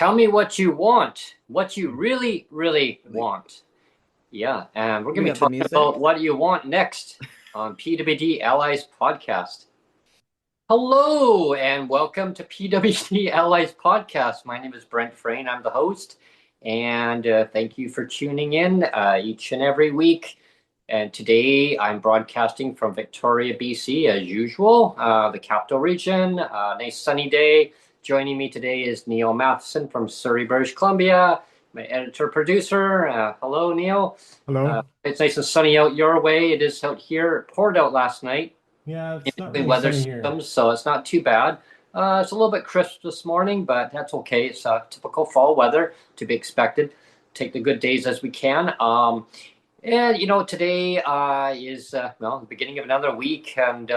Tell me what you want, what you really, really want. Yeah, and we're We going to got be the talking about music. what you want next on PWD Allies podcast. Hello, and welcome to PWD Allies podcast. My name is Brent Frain. I'm the host, and thank you for tuning in each and every week. And today I'm broadcasting from Victoria, BC, as usual, the capital region. Nice sunny day. Joining me today is Neil Matheson from Surrey, British Columbia, my editor-producer. Hello, Neil. Hello. It's nice and sunny out your way. It is out here. It poured out last night Yeah, in it's not between really weather sunny here. systems, so it's not too bad. It's a little bit crisp this morning, but that's okay. It's typical fall weather to be expected. Take the good days as we can. And today is well, the beginning of another week, and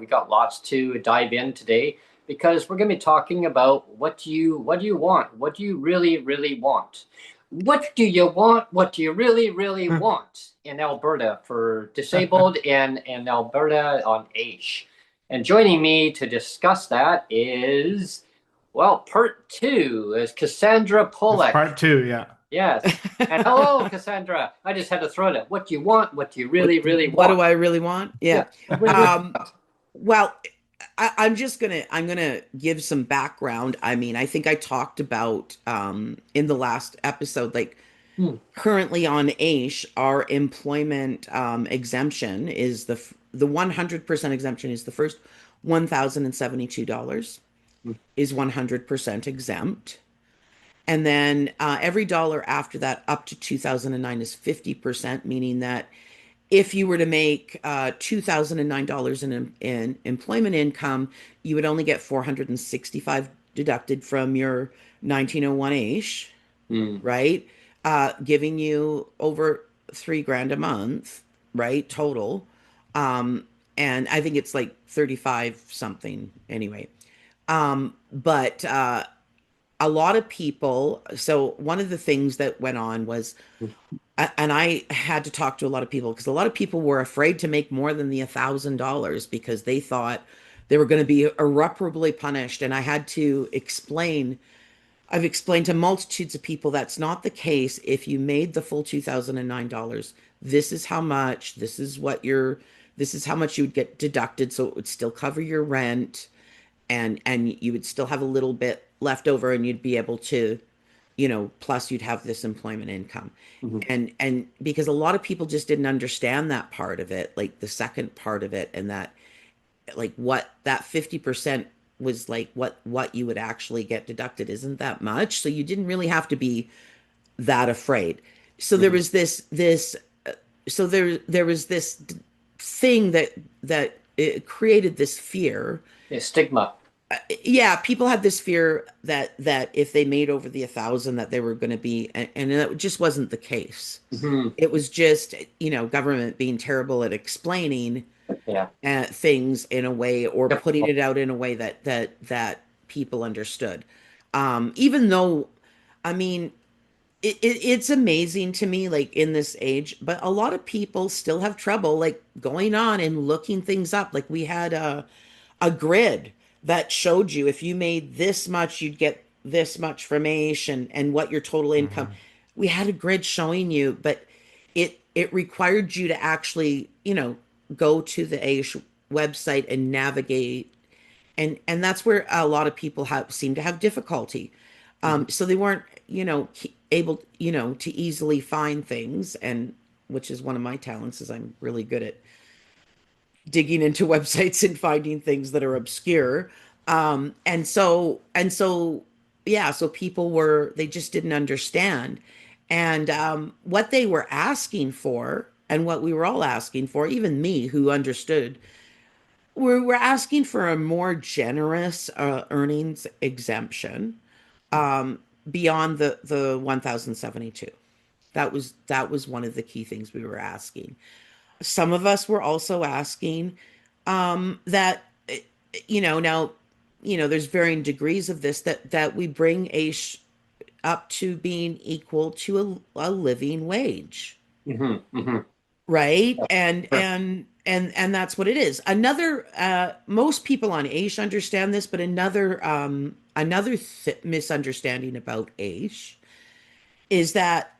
we got lots to dive in today because we're going to be talking about what do you want, what do you really, really want. What do you want? What do you really, really want in Alberta for disabled and in Alberta on AISH? And joining me to discuss that is, well, part two is Cassandra It's Pollock. part two, yeah. Yes. And hello, Cassandra. I just had to throw it at what do you want? What do you really, really What do want? I really want? Yeah. Um, well, I'm gonna give some background. I mean, I think I talked about in the last episode, like Hmm. currently on AISH, our employment exemption is the 100% exemption is the first $1,072 is 100% exempt. And then every dollar after that, up to 2009, is 50%, meaning that if you were to make $2,009 in employment income, you would only get 465 deducted from your 1901 AISH, Hmm. right? Giving you over 3 grand a month, right? Total. And I think it's like 35 something anyway. But a lot of people, so one of the things that went on was, and I had to talk to a lot of people because a lot of people were afraid to make more than the $1,000 because they thought they were going to be irreparably punished. And I had to explain, I've explained to multitudes of people that's not the case. If you made the full $2,009, this is how much, this is how much you would get deducted. So it would still cover your rent, and you would still have a little bit left over, and you'd be able to, plus you'd have this employment income. Mhm. And because a lot of people just didn't understand that part of it, like the second part of it, and that, like, what that 50% was, like what you would actually get deducted isn't that much, so you didn't really have to be that afraid. So there Mhm. was this so there was this thing that it created this fear. Yeah, stigma. Yeah, people had this fear that if they made over the 1,000, that they were going to be, and it just wasn't the case. Hmm. It was just, government being terrible at explaining Yeah. things in a way, or putting Difficult. it out in a way that people understood. Even though, I mean, it's amazing to me, like in this age, but a lot of people still have trouble, like going on and looking things up. Like we had a grid that showed you if you made this much, you'd get this much from AISH, and what your total income. Mhm. We had a grid showing you, but it required you to actually, go to the AISH website and navigate, and that's where a lot of people have seem to have difficulty. Mhm. So they weren't, able, to easily find things, and which is one of my talents, is I'm really good at digging into websites and finding things that are obscure. And so yeah, so people were, they just didn't understand. And what they were asking for, and what we were all asking for, even me who understood, we're asking for a more generous earnings exemption, um, beyond the 1,072. That was one of the key things we were asking. Some of us were also asking that, now, there's varying degrees of this, that we bring AISH up to being equal to a living wage, Hmm. Hmm. right? Yeah. and Sure. and and that's what it is. Another most people on AISH understand this, but another misunderstanding about AISH is that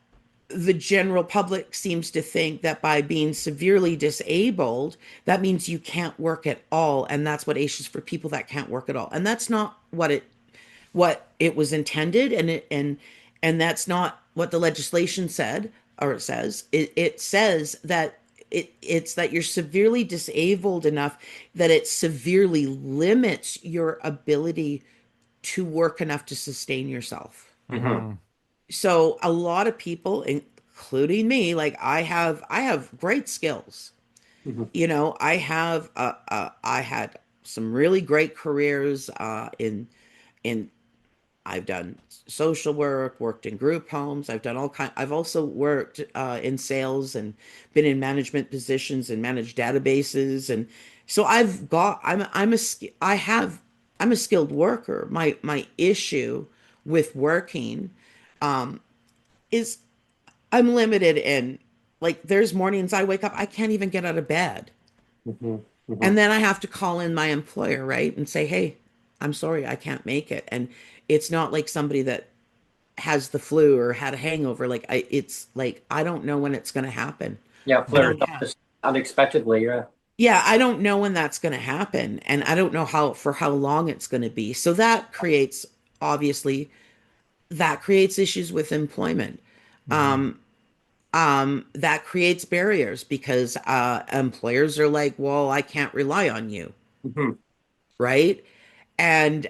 the general public seems to think that by being severely disabled, that means you can't work at all, and that's what AISH is for, people that can't work at all. And that's not what it was intended, and that's not what the legislation said or it says. It says that it's that you're severely disabled enough that it severely limits your ability to work enough to sustain yourself. Hmm. Mm-hmm. So a lot of people, including me, like I have great skills. Hmm. I had some really great careers in I've done social work, worked in group homes. I've also worked in sales and been in management positions and managed databases. And so I'm a skilled worker. My issue with working is I'm limited in, like, there's mornings I wake up, I can't even get out of bed. Hmm. Hmm. And then I have to call in my employer, right? And say, hey, I'm sorry, I can't make it. And it's not like somebody that has the flu or had a hangover. It's like, I don't know when it's going to happen. Yeah, I flares don't up have, just unexpectedly. Yeah. yeah, I don't know when that's going to happen. And I don't know for how long it's going to be. So obviously, that creates issues with employment. Mm-hmm. Um, that creates barriers because employers are like, well, I can't rely on you, Hmm. right? And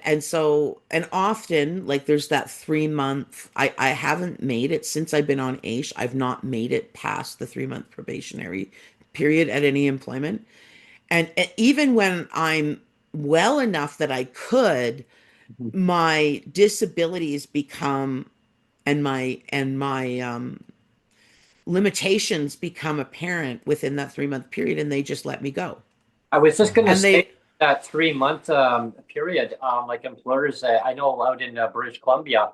often, like, there's that 3 month. I haven't made it since I've been on AISH. I've not made it past the 3 month probationary period at any employment. And even when I'm well enough that I could, my disabilities become and my limitations become apparent within that 3 month period, and they just let me go. I was just going to And say they, that 3 month period, like employers, I know out in British Columbia,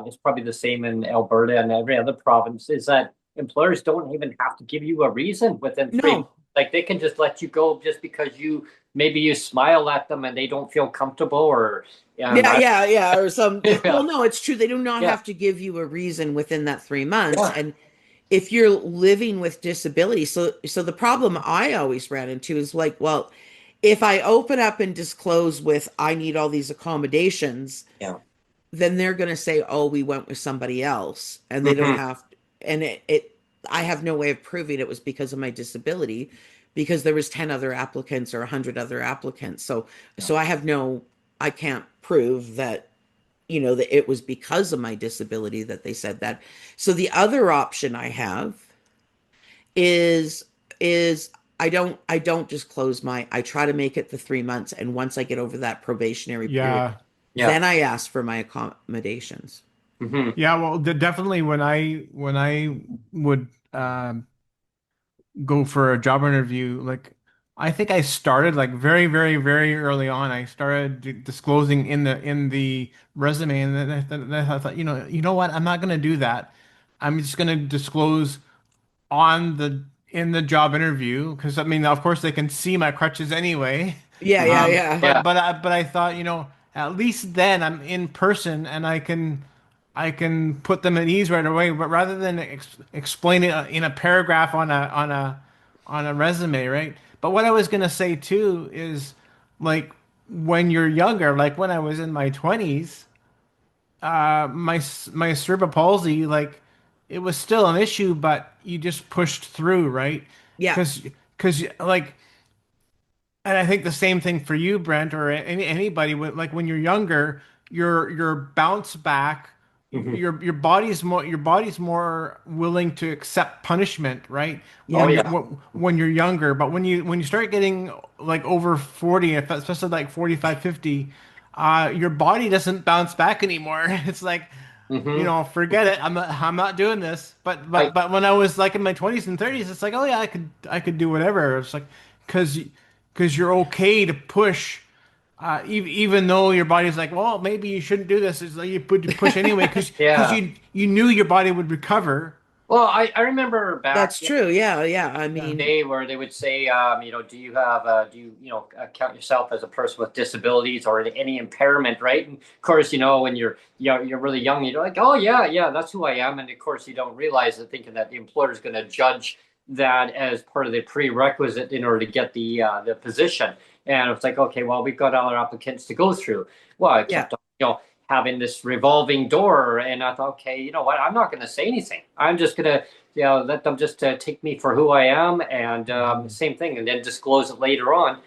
it's probably the same in Alberta and every other province, is that employers don't even have to give you a reason within 3 months. no, Like they can just let you go just because maybe you smile at them and they don't feel comfortable or, yeah, yeah, yeah, or some, well, yeah, no, it's true. They do not yeah, have to give you a reason within that 3 months. yeah. And if you're living with disability, so the problem I always ran into is like, well, if I open up and disclose with I need all these accommodations, Yeah. then they're going to say, oh, we went with somebody else, and they don't Hmm. have, and I have no way of proving it was because of my disability, because there was 10 other applicants or 100 other applicants. So I can't prove that, that it was because of my disability that they said that. So the other option I have is is I don't just close I try to make it the 3 months, and once I get over that probationary period, Yeah. Yeah. then I ask for my accommodations. Hmm. Yeah, well, definitely when I would go for a job interview, like I think I started like very, very, very early on. I started disclosing in the resume, and then I thought, you know what? I'm not gonna do that. I'm just gonna disclose on the in the job interview because I mean, of course, they can see my crutches anyway. Yeah, yeah, Hmm. yeah. Yeah. But I thought, at least then I'm in person and I can put them at ease right away. But rather than explain it in a paragraph on a resume, right? But what I was gonna say too is like when you're younger, like when I was in my 20s, my cerebral palsy, like it was still an issue, but you just pushed through, right? Yeah. Because because like and I think the same thing for you, Brent, or anybody with like when you're younger, your bounce back, Hmm. your body's more willing to accept punishment, right? Oh Yeah. When you're younger, but when you start getting like over 40, especially like 45, 50, your body doesn't bounce back anymore. It's like, Hmm. forget it. I'm not doing this. But I, but but when I was like in my 20s and 30s, it's like, oh yeah, I could do whatever. It's like because because you're okay to push, even though your body's like, well, maybe you shouldn't do this. It's like you push anyway because yeah. you knew your body would recover. Well, I remember back That's true. Yeah, yeah. I Yeah. mean, day where they would say, do you have, count yourself as a person with disabilities or any impairment, right? And of course, when you're really young, you're like, oh yeah, yeah, that's who I am. And of course, you don't realize it, thinking that the employer is going to judge that as part of the prerequisite in order to get the position. And it's like, okay, well, we've got other applicants to go through. Well, I yeah. kept on, having this revolving door, and I thought, okay, you know what? I'm not going to say anything. I'm just going to let them just take me for who I am, and same thing, and then disclose it later on.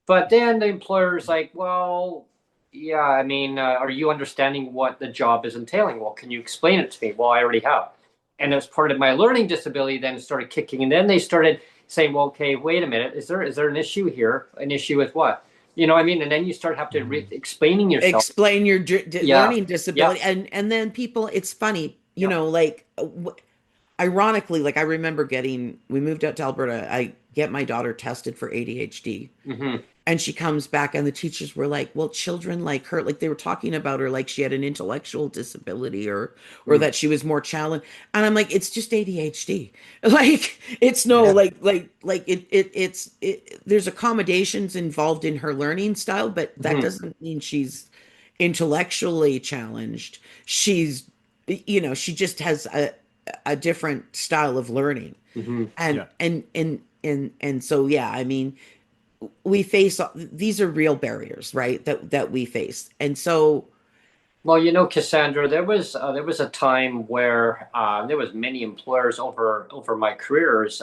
But then the employer's like, well, yeah, I mean, are you understanding what the job is entailing? Well, can you explain it to me? Well, I already have. And as part of my learning disability, then started kicking, and then they started saying, well, okay, wait a minute, is there an issue here? An issue with what? You know what I mean? And then you start have to explaining yourself. Explain your Yeah, learning yeah. disability, and then people. It's funny, Yeah. like ironically, like I remember we moved out to Alberta. I get my daughter tested for ADHD. Hmm. And she comes back, and the teachers were like, well, children like her, like they were talking about her like she had an intellectual disability, or that she was more challenged. And I'm like, it's just ADHD. Like it's no, Yeah. there's accommodations involved in her learning style, but that Hmm. doesn't mean she's intellectually challenged. She just has a different style of learning. Hmm. And Yeah. so yeah, I mean, we face these are real barriers, right? That we face. And so Well, Cassandra, there was a time where there was many employers over my careers,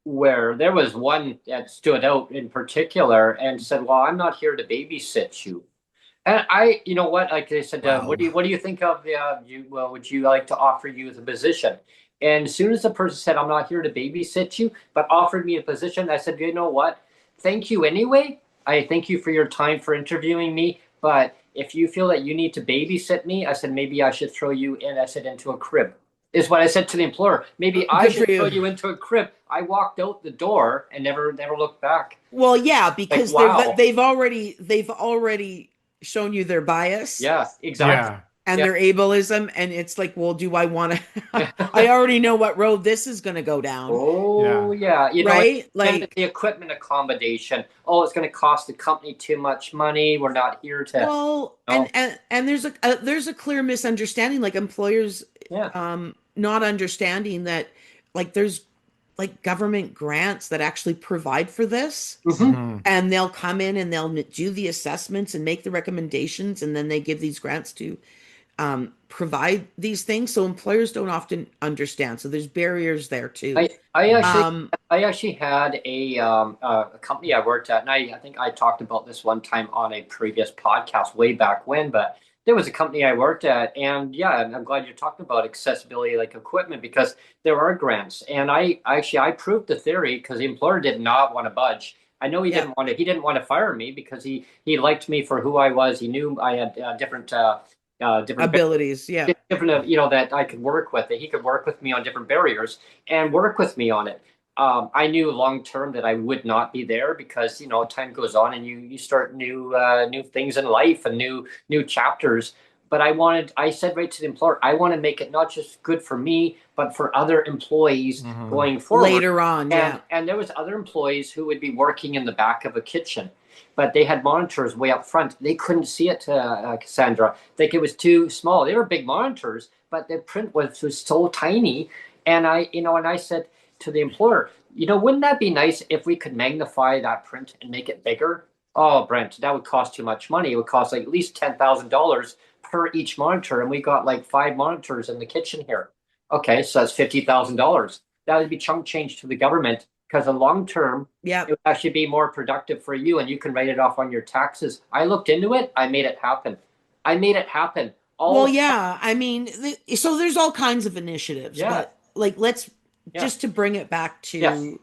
where there was one that stood out in particular and said, "Well, I'm not here to babysit you." And you know what? Like they said, wow. what do you think of the would you like to offer you the position? And as soon as the person said, "I'm not here to babysit you," but offered me a position, I said, "You know what? Thank you anyway. I thank you for your time for interviewing me, but if you feel that you need to babysit me," I said, "maybe I should throw you in." I said, "into a crib." Is what I said to the employer. Maybe I Good for should throw you. you into a crib. I walked out the door and never looked back. Well, yeah, Like, because wow. they've already shown you their bias Yeah, exactly. Yeah. and Yeah. their ableism, and it's like, well, do I want to Yeah. I already know what road this is going to go down, Oh, Yeah. yeah. right? And Like, the equipment accommodation. Oh, it's going to cost the company too much money. We're not here to. well, and Oh, and and there's a clear misunderstanding, like employers yeah. not understanding that, like, there's like government grants that actually provide for this, Hmm. Hmm. and they'll come in and they'll do the assessments and make the recommendations, and then they give these grants to provide these things. So employers don't often understand. So there's barriers there too. I I actually Um, I actually had a company I worked at, and I think I talked about this one time on a previous podcast way back when, but there was a company I worked at, and yeah, I'm glad you're talking about accessibility like equipment because there are grants, and I proved the theory because the employer did not want to budge. I know yeah, he didn't want to fire me because he liked me for who I was. He knew I had different abilities. Yeah. different that I could work with, that he could work with me on different barriers and work with me on it. I knew long term that I would not be there because time goes on and you start new things in life and new chapters. But I said right to the employer, I want to make it not just good for me but for other employees Hmm. going forward. Later on, and yeah. and there was other employees who would be working in the back of a kitchen, but they had monitors way up front. They couldn't see it, Cassandra. Like, it was too small. They were big monitors, but the print was so tiny. And I said to the employer, wouldn't that be nice if we could magnify that print and make it bigger? Oh, Brent, that would cost too much money. It would cost like at least $10,000 per each monitor, and we got like 5 monitors in the kitchen here. Okay, so that's $50,000. That would be chunk change to the government because in long term, Yeah. it would actually be more productive for you and you can write it off on your taxes. I looked into it. I made it happen. I made it happen. Well, All, yeah. I mean, so there's all kinds of initiatives, yeah, but like, let's yeah, just to bring it back yes, to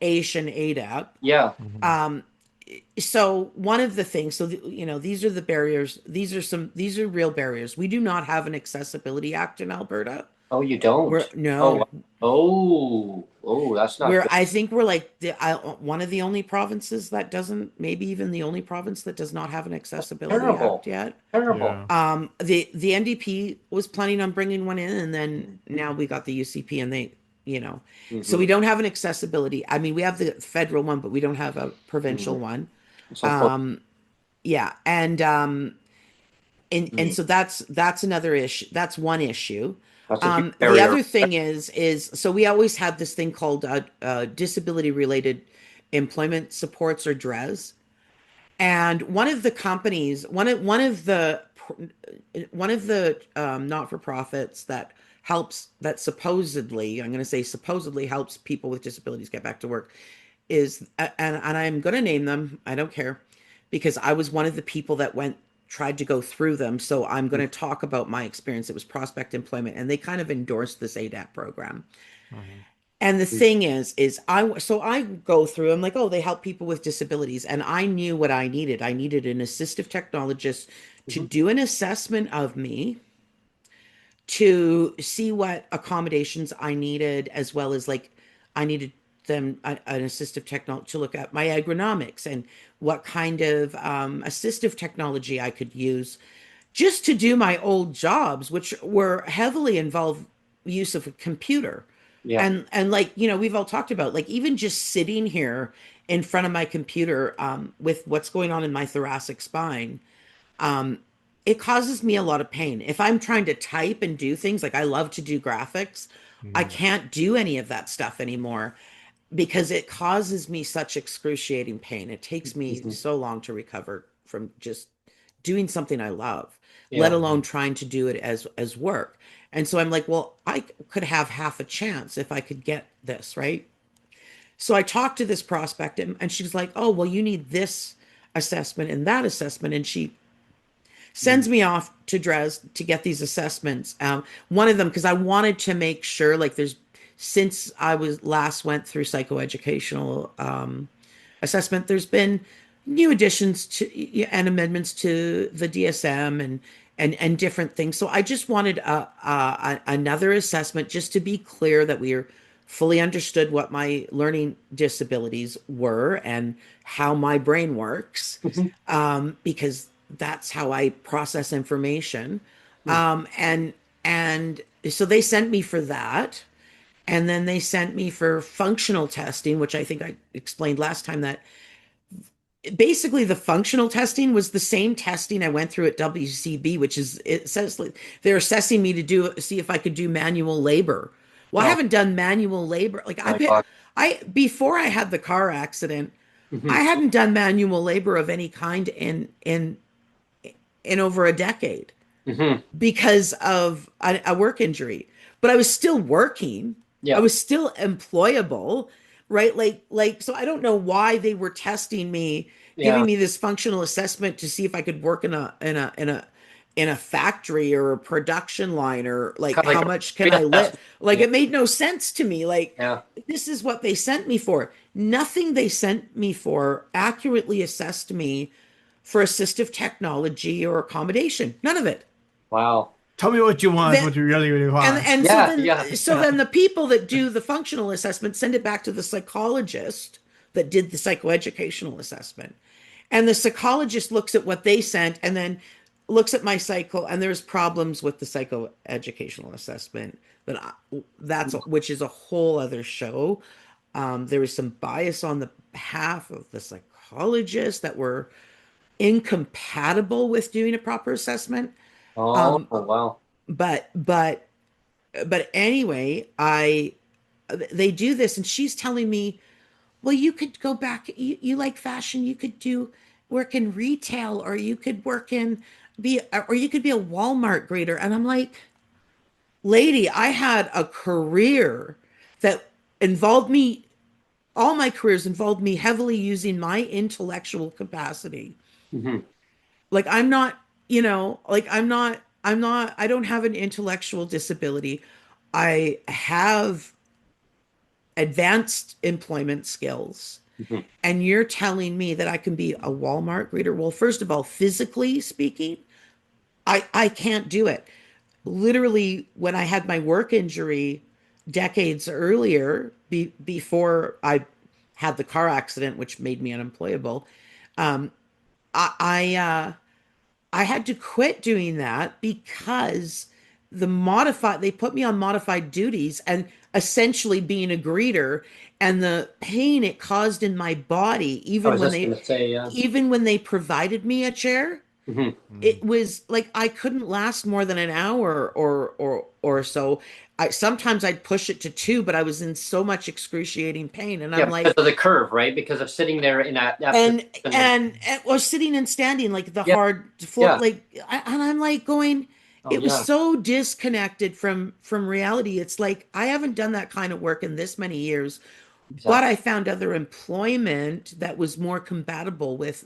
AISH and ADAP. yeah. Hmm. Um, so one of the things, so these are the barriers. These are real barriers. We do not have an accessibility act in Alberta. Oh, you don't? We're Oh, no, that's not we're good. I think we're like one of the only provinces that doesn't, maybe even the only province that does not have an accessibility act Terrible. yet. Terrible. Yeah. The NDP was planning on bringing one in, and then now we got the UCP, and they, so Mm-hmm. we don't have an accessibility. I mean, we have the federal one, but we don't have a Mm-hmm. provincial one. It's unfortunate. Um, yeah, and Mm-hmm. so that's another issue. That's one issue. That's a huge The barrier. other thing is so we always had this thing called disability related employment supports, or DRES. And one of the companies, one of the not for profits that helps, that supposedly, I'm going to say supposedly helps people with disabilities get back to work, is and I'm going to name them. I don't care, because I was one of the people that tried to go through them. So I'm going to talk about my experience. It was Prospect Employment, and they kind of endorsed this ADAP program. Mhm. And the thing is I go through, I'm like, oh, they help people with disabilities. And I knew what I needed. I needed an assistive technologist to Mm-hmm. do an assessment of me, to see what accommodations I needed, as well as like I needed an assistive technology to look at my agronomics and what kind of assistive technology I could use just to do my old jobs, which were heavily involved use of a computer. Yeah. And like, we've all talked about, like, even just sitting here in front of my computer, with what's going on in my thoracic spine, um, it causes me a lot of pain. If I'm trying to type and do things, like I love to do graphics, I Mhm. can't do any of that stuff anymore because it causes me such excruciating pain. It takes me Mm-hmm. so long to recover from just doing something I love, let Yeah. alone trying to do it as work. And so I'm like, well, I could have half a chance if I could get this, right? So I talked to this prospect, and she's like, oh, well, you need this assessment and that assessment. And she Mm-hmm. sends me off to Dres to get these assessments. One of them, because I wanted to make sure, like, since I was last went through psychoeducational assessment, there's been new additions to and amendments to the DSM and different things. So I just wanted another assessment, just to be clear that we are fully understood what my learning disabilities were and how my brain works, Mm-hmm. because that's how I process information. Hmm. And so they sent me for that. And then they sent me for functional testing, which I think I explained last time, that basically the functional testing was the same testing I went through at WCB, which is, it says like they're assessing me to see if I could do manual labor. Well, I Oh haven't done manual labor. Like my God. before I had the car accident, Mm-hmm. I hadn't done manual labor of any kind in over a decade Mm-hmm. because of a work injury. But I was still working. I Yeah. was still employable, right? So I don't know why they were testing me, giving Yeah. me this functional assessment to see if I could work in a factory or a production line, or like Kind of like how a much can I lift. reassessment. Like, Yeah. it made no sense to me. Like, Yeah. this is what they sent me for. Nothing they sent me for accurately assessed me for assistive technology or accommodation. None of it. Wow. Tell me what you want, Then what you really, really want. and Yeah. Yeah. so Yeah. then the people that do the functional assessment send it back to the psychologist that did the psychoeducational assessment. And the psychologist looks at what they sent, and then looks at my cycle, and there's problems with the psychoeducational assessment that's which is a whole other show. There was some bias on the behalf of the psychologist that were incompatible with doing a proper assessment. Oh Um, wow. but but but anyway, I they do this, and she's telling me, well, you could go back. You like fashion, you could do work in retail, or you could work in be or you could be a Walmart grader. And I'm like, lady, I had a career that involved me, all my careers involved me heavily using my intellectual capacity. Mm-hmm. Like, I'm not, like, I don't have an intellectual disability. I have advanced employment skills. Mm-hmm. And you're telling me that I can be a Walmart greeter? Well, first of all, physically speaking, I can't do it. literally when I had my work injury decades earlier, before I had the car accident, which made me unemployable, um, I, I uh, I had to quit doing that because they put me on modified duties and essentially being a greeter, and the pain it caused in my body, I was just going to say, yeah. even when they provided me a chair, Hmm. it was like I couldn't last more than an hour or so. Sometimes I'd push it to two, but I was in so much excruciating pain, and Yeah, I'm because like, of the curve, right? Because of sitting there in that and position. or sitting and standing, like the Yeah, hard floor, yeah. like, and I'm like going, Oh, it was yeah. so disconnected from reality. It's like I haven't done that kind of work in this many years, but Exactly. I found other employment that was more compatible with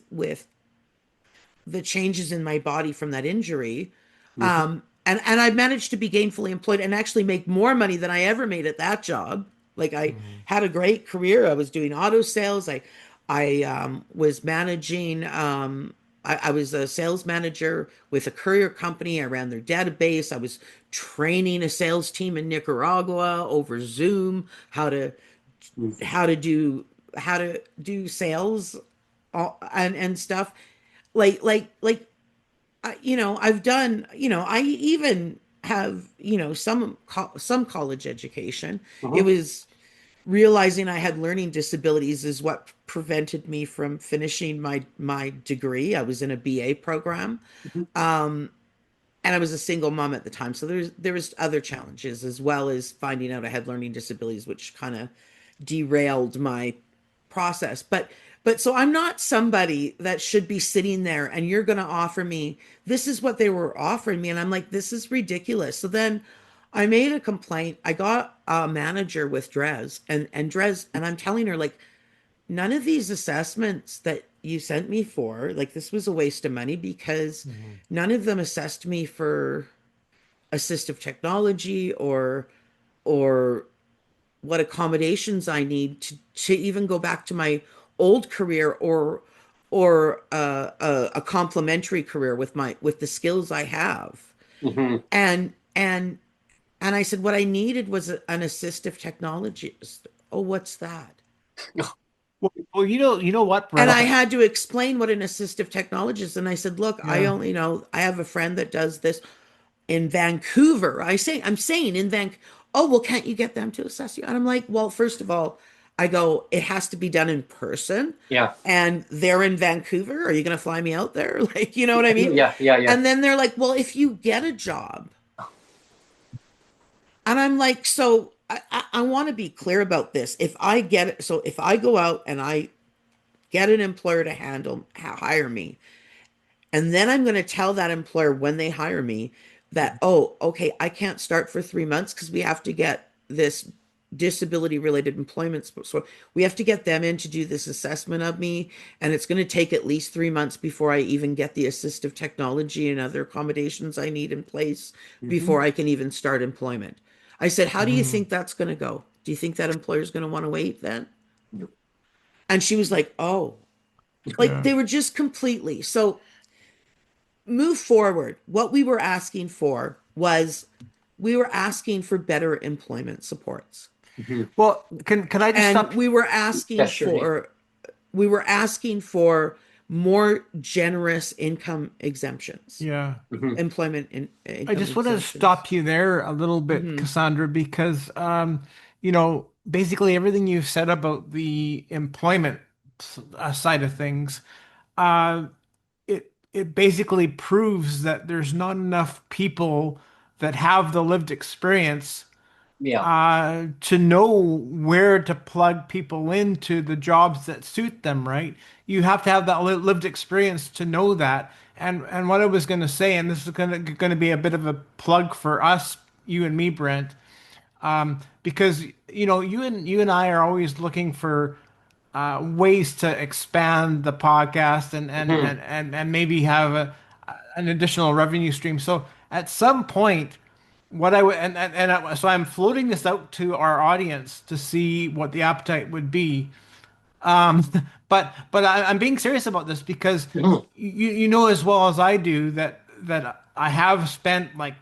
the changes in my body from that injury. Hmm. And I managed to be gainfully employed and actually make more money than I ever made at that job. Like, I Mhm. had a great career. I was doing auto sales. I was managing. I was a sales manager with a courier company. I ran their database. I was training a sales team in Nicaragua over Zoom how to do how to do sales, and stuff, like I've done, I even have, some college education. It Hmm. was realizing I had learning disabilities is what prevented me from finishing my degree. I was in a BA program. Hmm. And I was a single mom at the time. So there was other challenges, as well as finding out I had learning disabilities, which kind of derailed my process. But so I'm not somebody that should be sitting there and you're going to offer me, this is what they were offering me, and I'm like, this is ridiculous. So then I made a complaint. I got a manager with Dres, and I'm telling her, like, none of these assessments that you sent me for, like, this was a waste of money, because Mhm. none of them assessed me for assistive technology or what accommodations I need to even go back to my old career, or a complementary career with the skills I have. Hmm. And I said what I needed was an assistive technologist. Oh, what's that? Well, you know what, And Brent? I had to explain what an assistive technologist. And I said, look, I Yeah. only know, I have a friend that does this in Vancouver. I'm saying in Vancouver. Oh, well, can't you get them to assess you? And I'm like, well, first of all, I go, it has to be done in person. Yeah. And they're in Vancouver. Are you going to fly me out there? Like, you know what I mean? Yeah. Yeah. Yeah. And then they're like, well, if you get a job. And I'm like, so I want to be clear about this. If I get it, so if I go out and I get an employer to hire me, and then I'm going to tell that employer when they hire me that, oh, okay, I can't start for 3 months because we have to get this disability related employment. So we have to get them in to do this assessment of me. And it's going to take at least 3 months before I even get the assistive technology and other accommodations I need in place Hmm. before I can even start employment. I said, how do you Mhm. think that's going to go? Do you think that employer's going to want to wait then? And she was like, oh, like Yeah. they were just completely. So move forward, what we were asking for was, we were asking for better employment supports. Hmm. Well, can I just And stop? Yeah, sure. Nate. we were asking for more generous income exemptions, Yeah. Hmm. I income just want to exemptions. stop you there a little bit, Hmm. Cassandra, because basically everything you've said about the employment side of things, uh, it basically proves that there's not enough people that have the lived experience Yeah. to know where to plug people into the jobs that suit them, right? You have to have that lived experience to know that. And what I was going to say, and this is going to be a bit of a plug for us, you and me, Brent, because you and I are always looking for ways to expand the podcast Hmm. and maybe have an additional revenue stream. So at some point, what I would so I'm floating this out to our audience to see what the appetite would be. Um, but I'm being serious about this because Hmm. you know as well as I do that I have spent like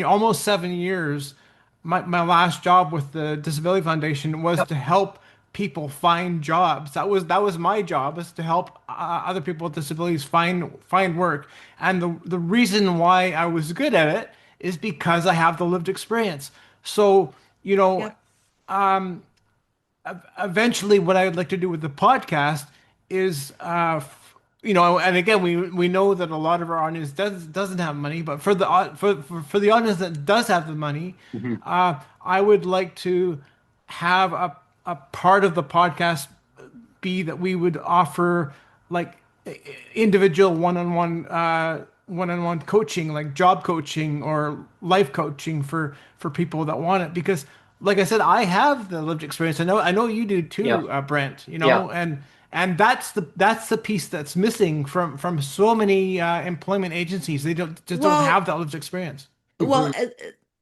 almost 7 years, my last job with the Disability Foundation was Yep. to help people find jobs. That was my job, is to help other people with disabilities find work. And the reason why I was good at it is because I have the lived experience. So, you know, Yep. eventually what I would like to do with the podcast is and again we know that a lot of our audience doesn't have money, but for for the audience that does have the money, Mhm. I would like to have a part of the podcast be that we would offer like individual one-on-one coaching, like job coaching or life coaching for people that want it. Because like I said, I have the lived experience. I know you do Yeah. too, Brent, Yeah. and that's the piece that's missing from so many employment agencies. They don't Well, have that lived experience. well, Mhm.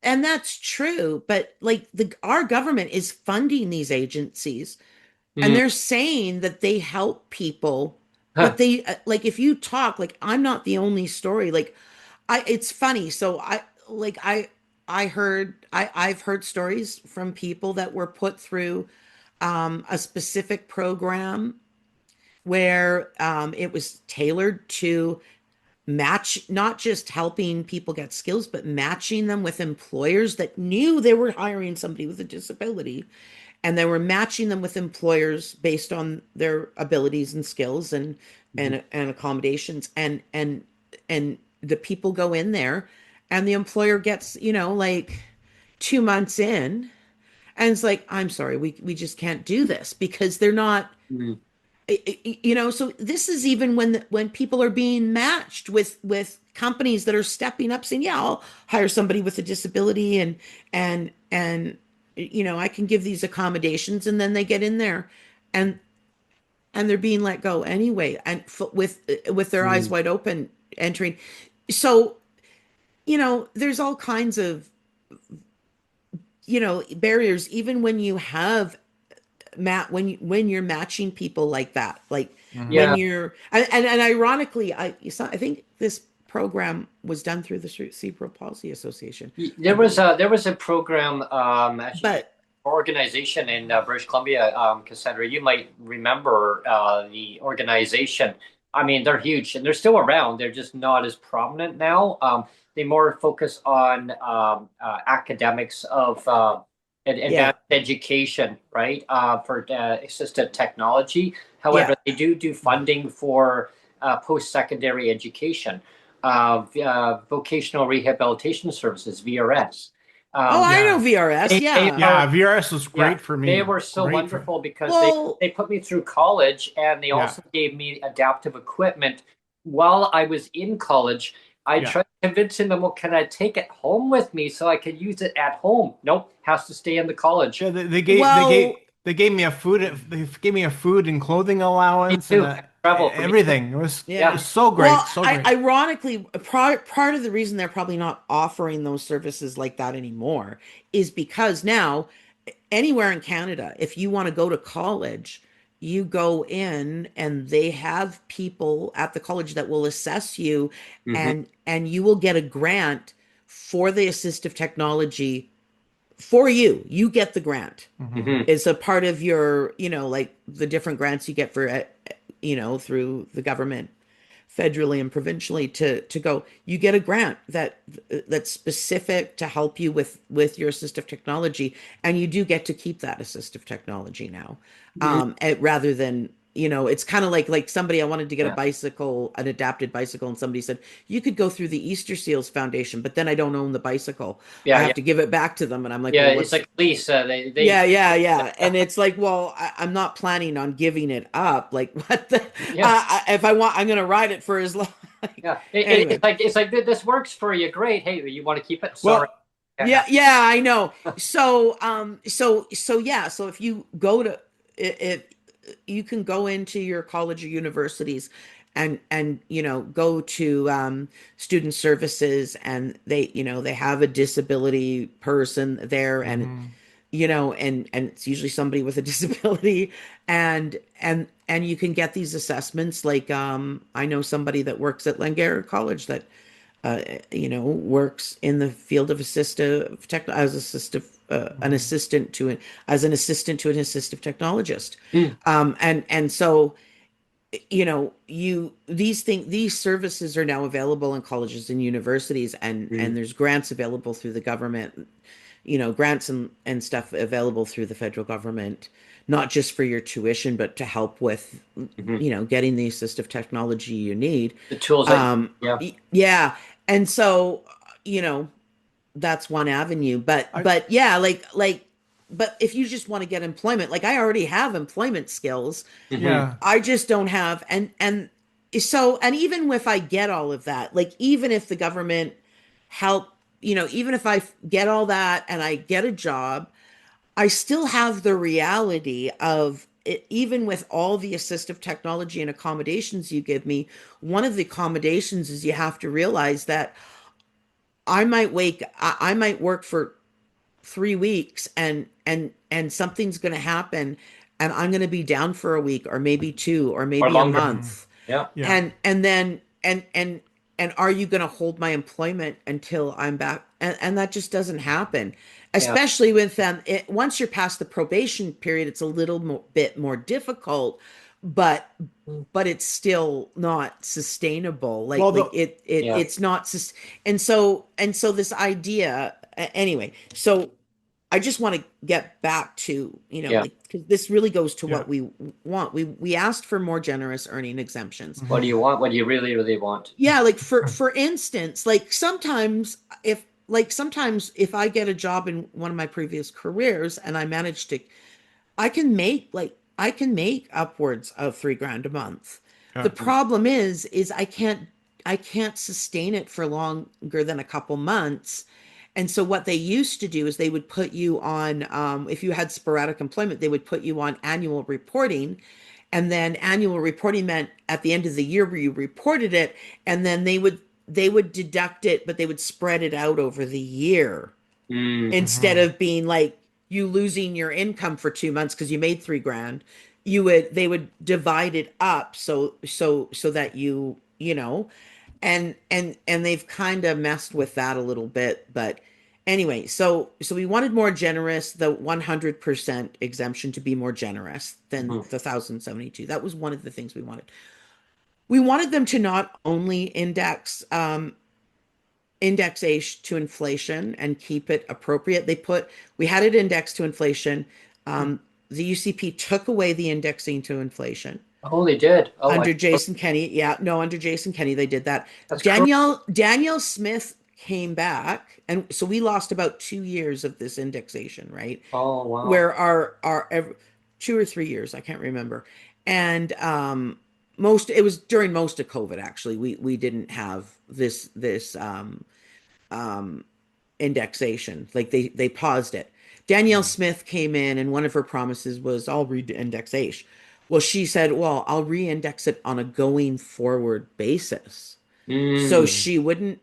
and that's true, but like our government is funding these agencies, and Mhm. they're saying that they help people, but Huh. they like if you talk, like I'm not the only story. Like it's funny. So I've heard stories from people that were put through a specific program where it was tailored to match, not just helping people get skills, but matching them with employers that knew they were hiring somebody with a disability, and they were matching them with employers based on their abilities and skills Mhm. and accommodations, and the people go in there, and the employer gets, like 2 months in, and it's like, I'm sorry, we just can't do this because they're not, Mhm. so this is even when people are being matched with companies that are stepping up saying, yeah, I'll hire somebody with a disability, and I can give these accommodations, and then they get in there, and they're being let go anyway, and with their eyes Mhm. wide open entering. So, there's all kinds of, barriers even when you have when you're matching people like that, like when Yeah. Hmm. you're and ironically, I think this program was done through the Cerebral Palsy Association, I believe, There was a program, actually, but organization in British Columbia, Cassandra. You might remember the organization. I mean, they're huge and they're still around. They're just not as prominent now. They more focus on academics of yeah, advanced education, right? For assistive technology. yeah. However, they do funding for post-secondary education, vocational rehabilitation services, VRS. Oh, I know Yeah, VRS, They yeah. are, yeah. VRS was yeah, great for they me. were so Great for wonderful because Well, they put me through college, and they yeah, also gave me adaptive equipment while I was in college. I yeah. tried convincing them, well, can I take it home with me so I could use it at home? Nope, has to stay in the college. Yeah, they gave they gave well, they gave me a food and clothing Me allowance and too. Travel for me too. everything. It Yeah. was yeah. so Well, great, so great. ironically, part of the reason they're probably not offering those services like that anymore is because now, anywhere in Canada, if you want to go to college, you go in and they have people at the college that will assess you, Hmm. and you will get a grant for the assistive technology for you. You get the grant. Hmm. Hmm. It's a part of your, like the different grants you get for, through the government federally and provincially to go. You get a grant that's specific to help you with your assistive technology, and you do get to keep that assistive technology now, rather than, it's kind of like somebody, I wanted to get a Yeah. bicycle, an adapted bicycle, and somebody said you could go through the Easter Seals Foundation, but then I don't own the bicycle. I Yeah. have Yeah. to give it back to them, and I'm like, Yeah. well, It's what's like police. yeah, yeah, yeah. And it's like, well, I'm not planning on giving it up. Like, what the? Yeah. If I want, I'm gonna ride it for as long. Like, Yeah. anyway, It's like this works for you. Great. Hey, you want to keep it? Sorry. Well, Yeah. yeah, yeah, I know. So yeah. So if you go to, if you can go into your college or universities, and go to student services, and they have a disability person there, and hmm it's usually somebody with a disability, and you can get these assessments, like I know somebody that works at Langara College that works in the field of assistive tech as an Mhm. assistant to an assistive technologist. Mm, And so these services are now available in colleges and universities, and mm, there's grants available through the government, grants and stuff available through the federal government, not just for your tuition, but to help with, mhm. getting the assistive technology you need. The tools that, yeah, Yeah. And so, you know, that's one avenue, I but yeah, but if you just want to get employment, like I already have employment skills, hmm, yeah. I just don't have, and even if I get all of that, like even if the government help, even if I get all that and I get a job, I still have the reality of it, even with all the assistive technology and accommodations you give me. One of the accommodations is you have to realize that I might work for 3 weeks, and something's going to happen, and I'm going to be down for a week or maybe two or or maybe a longer. Mhm. month. Yeah, Yeah. And then and are you going to hold my employment until I'm back? And that just doesn't happen, yeah, especially with once you're past the probation period, it's a little bit more difficult, but it's still not sustainable. Well, Like the yeah, it's not and so this idea, anyway. So I just want to get back to, yeah. like, 'cause this really goes to yeah. what we want. We asked for more generous earning exemptions. What do Mhm. you want? What do you really, really want? Yeah, like for instance, like sometimes if I get a job in one of my previous careers and I manage to, I can make upwards of 3 grand a month. The Yeah. problem is I can't sustain it for longer than a couple months. And so what they used to do is they would put you on, if you had sporadic employment, they would put you on annual reporting. And then annual reporting meant at the end of the year where you reported it, and then they would deduct it, but they would spread it out over the year Mm, instead Mhm. of being like you losing your income for 2 months because you made 3 grand. They would divide it up so that and they've kind of messed with that a little bit. But anyway, so we wanted more generous, the 100% exemption to be more generous than mhm. the 1072. That was one of the things we wanted. We wanted them to not only indexation to inflation and keep it appropriate. We had it indexed to inflation. The UCP took away the indexing to inflation Oh, they did. Oh, under Jason Kenney. Yeah, no, under Jason Kenney they did that. that's cruel. Danielle Smith came back, and so we lost about 2 years of this indexation, right? Oh, wow. Where our 2 or 3 years, I can't remember, and most it was during most of COVID. Actually, we didn't have this um, indexation. Like they paused it. Danielle Mhm. Smith came in, and one of her promises was, I'll re-index AISH. Well, she said, well, I'll re-index it on a going forward basis. So Mm, she wouldn't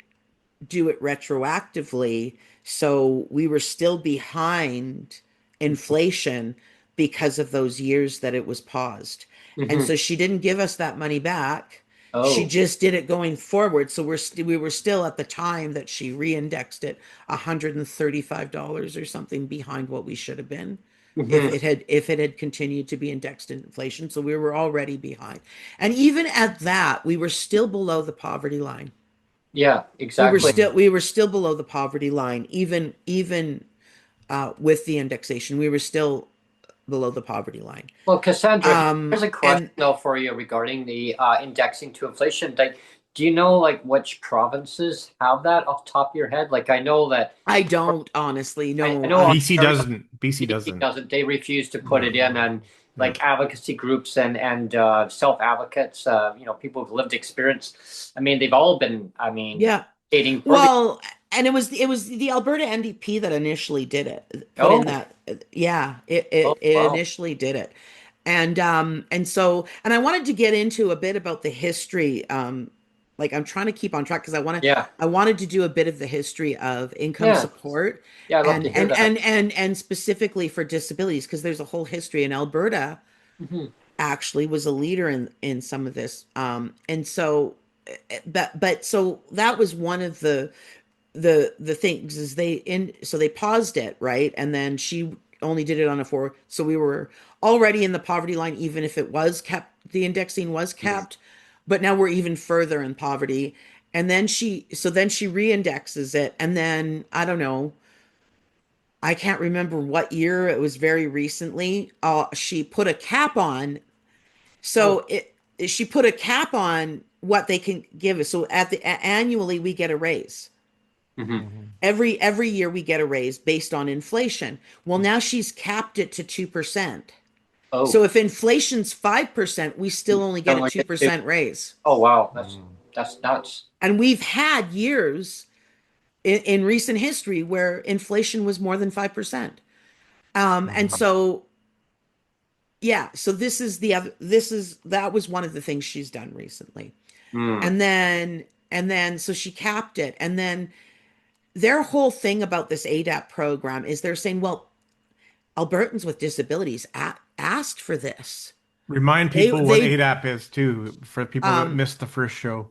do it retroactively. So we were still behind inflation because of those years that it was paused. And hmm. so she didn't give us that money back. She Oh, just did it going forward. So we were still at the time that she re-indexed it $135 or something behind what we should have been hmm. if it had continued to be indexed in inflation. So we were already behind. And even at that, we were still below the poverty line. Yeah, exactly. We were still below the poverty line, even with the indexation. We were still below the poverty line. Well, Cassandra, here's a question And though for you regarding the indexing to inflation. Like, do you know like which provinces have that off the top of your head? Like, I know that I don't honestly I know. know BC Ontario doesn't. BC doesn't. doesn't. They refuse to put it No. in, and Yeah. like advocacy groups and self advocates, people with lived experience. I mean, they've all been, I mean, Yeah. dating for the. Well, and it was the Alberta NDP that initially did it. Put in Oh, that. Yeah, oh, it wow. initially did it. And I wanted to get into a bit about the history. Like I'm trying to keep on track because Yeah, I wanted to do a bit of the history of income yeah, support yeah. I'd love and to hear that. specifically for disabilities, because there's a whole history in Alberta. Hmm. Actually was a leader in some of this. And so but so that was one of the things is so they paused it, right? And then she only did it on a 4, so we were already in the poverty line, even if it was kept, the indexing was kept, but now we're even further in poverty. And then then she reindexes it, and then I don't know, I can't remember what year, it was very recently, she put a cap on. So she put a cap on what they can give us. So annually we get a raise. Mm-hmm. Every year we get a raise based on inflation. Well, now she's capped it to 2%. Oh, So if inflation's 5%, we still only get a Only get 2% raise. oh wow, that's nuts. And we've had years in recent history where inflation was more than 5%. And so, yeah, so that was one of the things she's done recently. Mm. And then, so she capped it. And then their whole thing about this ADAP program is they're saying, well, Albertans with disabilities asked for this. Remind people what ADAP is too, for people that missed the first show.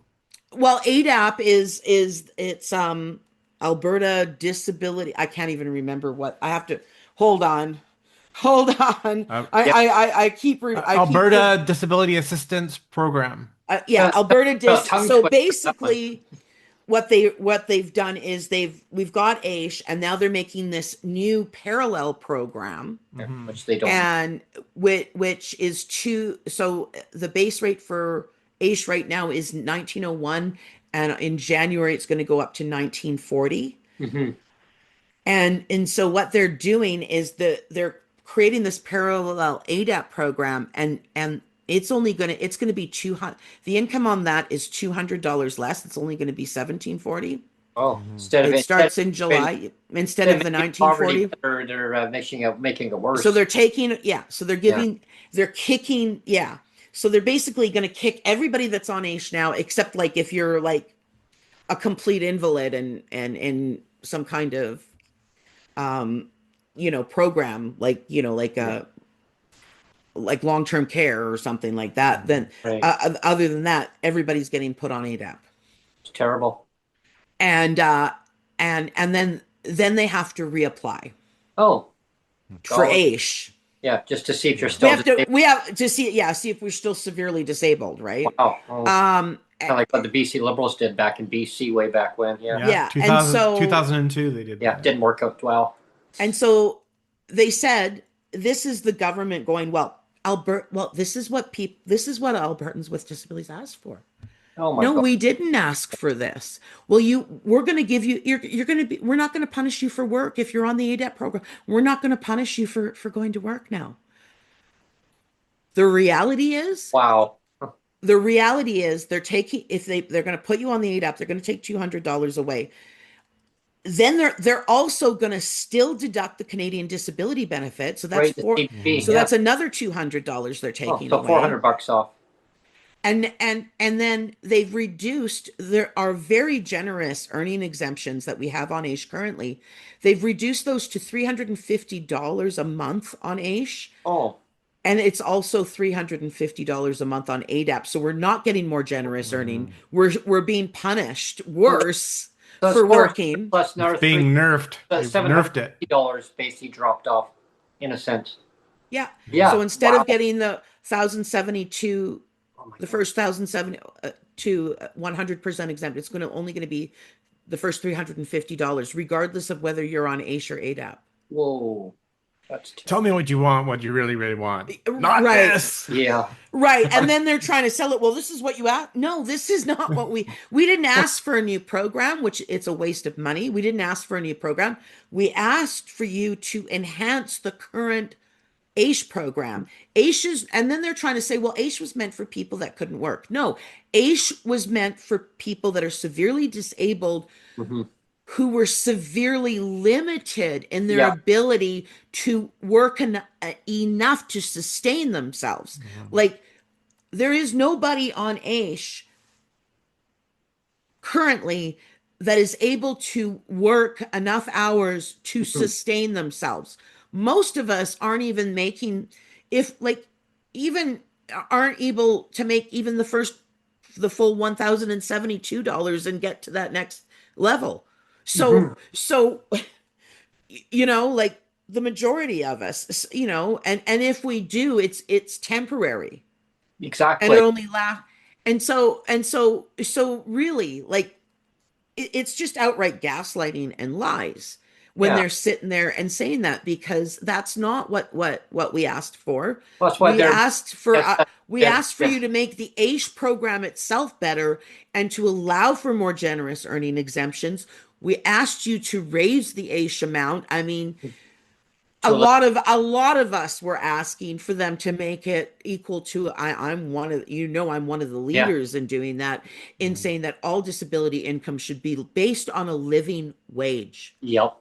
Well, ADAP is it's Alberta Disability. I can't even remember what I have to. Hold on. I keep Alberta Disability Assistance Program. Yeah, Alberta So twister, basically, what they've done is we've got AISH, and now they're making this new parallel program, which they don't. and which is so the base rate for AISH right now is 1901, and in January it's going to go up to 1940. Mm-hmm. And so what they're doing is they're creating this parallel ADAP program, and it's going to be 200. The income on that is $200 less. It's only going to be 1740. Oh, It starts in July instead of the 1940. They're making it worse. So they're taking, so they're they're kicking, So they're basically going to kick everybody that's on AISH now, except like if you're like a complete invalid and in some kind of program, like like long-term care or something like that, then other than that, everybody's getting put on ADAP. It's terrible. And then they have to reapply. Oh, for AISH. Yeah, just to see if you're still. We have to see if we're still severely disabled, right? Wow. Oh. Kind of like what the BC Liberals did back in BC way back when. Yeah. 2002 they did. Yeah, it didn't work out well. And so they said, this is the government going, well, this is what Albertans with disabilities asked for. Oh my God. God. We didn't ask for this. Well, we're going to give you, we're not going to punish you for work if you're on the ADAP program. We're not going to punish you for going to work now. The reality is, wow. The reality is they're taking, if they're going to put you on the ADAP, they're going to take $200 away. Then they're also going to still deduct the Canadian disability benefit. So that's that's another $200 they're taking away. So $400 off. And then they've reduced, there are very generous earning exemptions that we have on AISH currently. They've reduced those to $350 a month on AISH. Oh. And it's also $350 a month on ADAP. So we're not getting more generous earning. We're being punished worse for working. Plus being nerfed. Nerfed it. $750 basically dropped off in a sense. Yeah. So instead of getting the 1,072, the first 1,070 to 100% exempt, it's only going to be the first $350, regardless of whether you're on AISH or ADAP. Whoa. Tell me what you want, what you really, really want. Not this. Yeah. Right. And then they're trying to sell it. Well, this is what you asked. No, this is not what we didn't ask for a new program, which it's a waste of money. We didn't ask for a new program. We asked for you to enhance the current AISH program. AISH is, and then they're trying to say, well, AISH was meant for people that couldn't work. No, AISH was meant for people that are severely disabled, who were severely limited in their ability to work enough to sustain themselves. Like, there is nobody on AISH currently that is able to work enough hours to sustain themselves. Most of us aren't even making, aren't able to make even the first the full $1,072 and get to that next level. Mhm. So like the majority of us, and if we do, it's temporary, and it Exactly. only lasts. And so really, like, it's just outright gaslighting and lies when Yeah. they're sitting there and saying that, because that's not what we asked for. That's why We they're. asked for It's, we it's, asked for it's, you to make the AISH program itself better and to allow for more generous earning exemptions. We asked you to raise the AISH amount. I mean, a to a, lot of us were asking for them to make it equal to, I'm one of, I'm one of the yeah. leaders in doing that, in Mhm. saying that all disability income should be based on a living wage, Yep.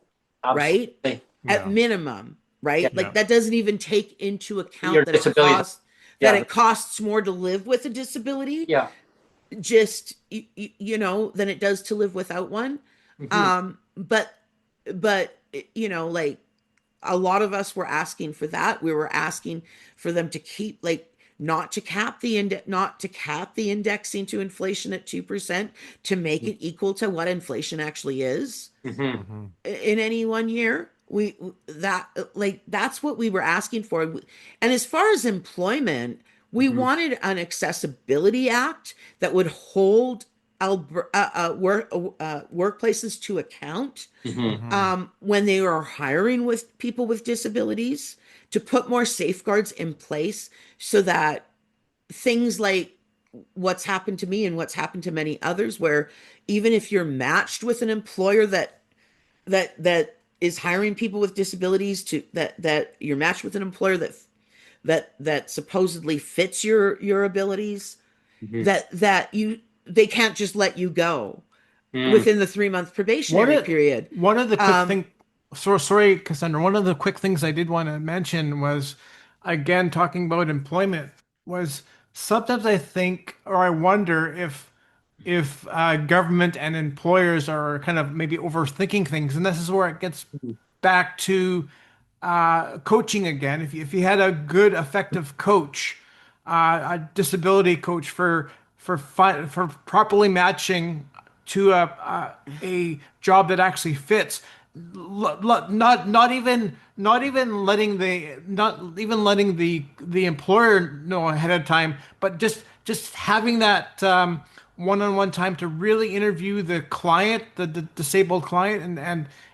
right? Absolutely. At Yeah. minimum, Yeah. right? Yeah. Like, that doesn't even take into Your account disabilities. that Yeah. it costs more to live with a disability, Yeah. just than it does to live without one. Hmm. But like, a lot of us were asking for that. We were asking for them to keep, like, not to cap the indexing to inflation at 2%, to make it equal to what inflation actually is Hmm. Mhm. in any one year. That's what we were asking for. And as far as employment, we Hmm. wanted an accessibility act that would hold workplaces to account, Hmm. Mhm. when they are hiring with people with disabilities, to put more safeguards in place, so that things like what's happened to me and what's happened to many others, where even if you're matched with an employer that is hiring people with disabilities, to that you're matched with an employer that supposedly fits your abilities, Hmm. that they can't just let you go Mm. within the 3-month One probationary of period. one of the quick Um, thing, sorry, Cassandra. One of the quick things I did want to mention was, again, talking about employment, was sometimes I think, or I wonder if government and employers are kind of maybe overthinking things, and this is where it gets back to coaching again. If you had a good, effective coach, a disability coach for properly matching to a job that actually fits, not even letting the employer know ahead of time, but just having that one-on-one time to really interview the client, the disabled client,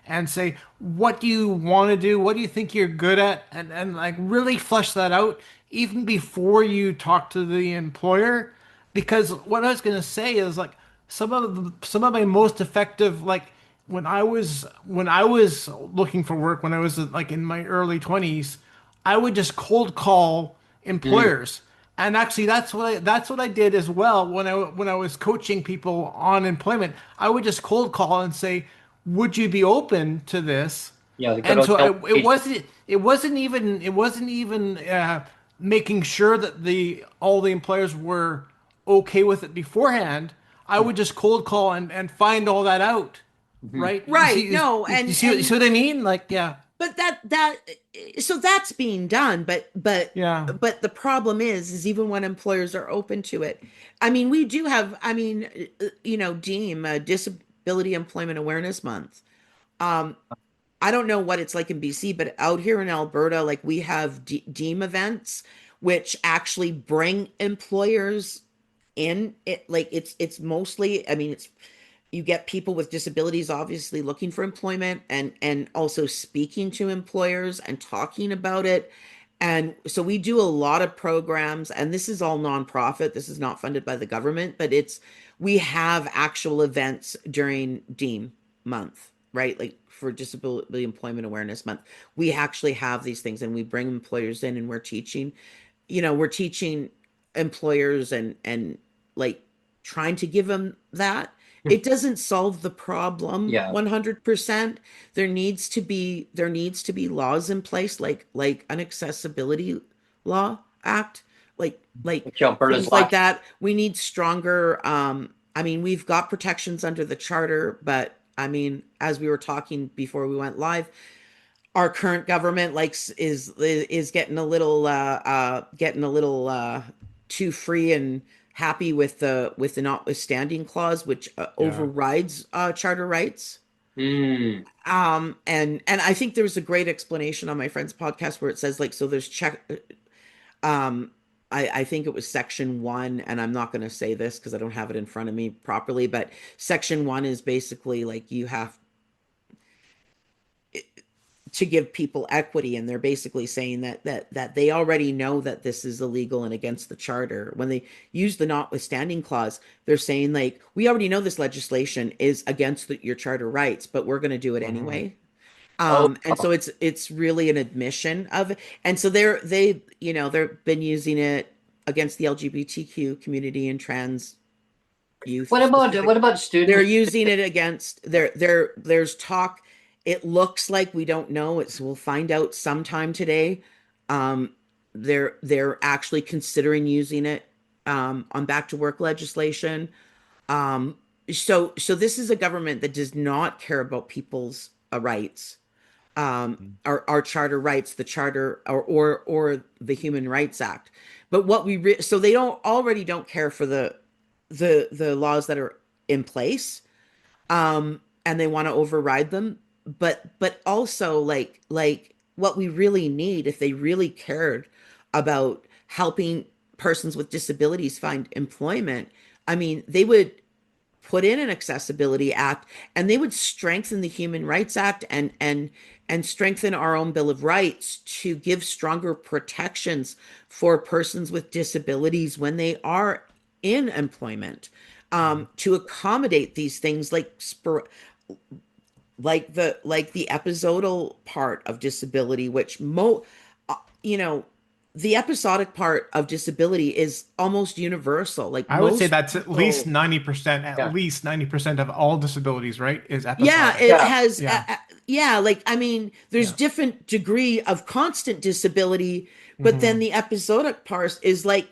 and say, what do you want to do? What do you think you're good at? And like really flesh that out even before you talk to the employer. Because what I was gonna say is, like, some of my most effective, like, when I was looking for work, when I was like in my early 20s, I would just cold call Mm. employers. And actually, that's what I did as well when I was coaching people on employment. I would just cold call and say, "Would you be open to this?" Yeah. The good And old so Yelp it page. wasn't even making sure that the all the employers were okay with it beforehand. I would just cold call and find all that out, Hmm. right? You right. see, No. you see what I mean? Like, yeah, But so that's being done. yeah. But the problem is even when employers are open to it, I mean, we do have, I mean, DEEM, Disability Employment Awareness Month. Um, I don't know what it's like in BC, but out here in Alberta, like, we have DEEM events, which actually bring employers in. It's mostly, I mean, it's, you get people with disabilities obviously looking for employment, and also speaking to employers and talking about it. And so we do a lot of programs, and this is all nonprofit. This is not funded by the government, but we have actual events during DEEM month, right? Like, for Disability Employment Awareness Month, we actually have these things, and we bring employers in, and we're teaching employers, and like, trying to give them that. It doesn't solve the problem Yeah. 100%. There needs to be laws in place, like an accessibility law act, like Which Alberta's things like lacking. that. We need stronger, I mean, we've got protections under the charter, but I mean, as we were talking before we went live, our current government likes is getting a little too free and happy with the notwithstanding clause, which Yeah. overrides charter rights. Mm. And I think there's a great explanation on my friend's podcast where it says like, so there's um, I think it was section one, and I'm not going to say this because I don't have it in front of me properly, but section one is basically like you have to give people equity, and they're basically saying that they already know that this is illegal and against the charter. When they use the notwithstanding clause, they're saying like, we already know this legislation is against your charter rights, but we're going to do it Hmm. anyway. Oh, And so it's really an admission of it. And so they've been using it against the LGBTQ community and trans youth specific. what about They're students? using it against there's talk. It looks like, we don't know. We'll find out sometime today. Um, they're actually considering using it on back to work legislation. So this is a government that does not care about people's rights, our charter rights, the charter, or the Human Rights Act. But so they don't care for the laws that are in place, and they want to override them. But also like what we really need, if they really cared about helping persons with disabilities find employment, I mean, they would put in an accessibility act, and they would strengthen the Human Rights Act, and strengthen our own Bill of Rights to give stronger protections for persons with disabilities when they are in employment, to accommodate these things like the episodal part of disability, which uh, you know the episodic part of disability is almost universal. Like I would say most that's people. at Yeah, least 90% of all disabilities, right? Is Yeah, episodic. it yeah. has. Yeah. Yeah, like I mean, there's Yeah. different degree of constant disability, but then Hmm. the episodic part is like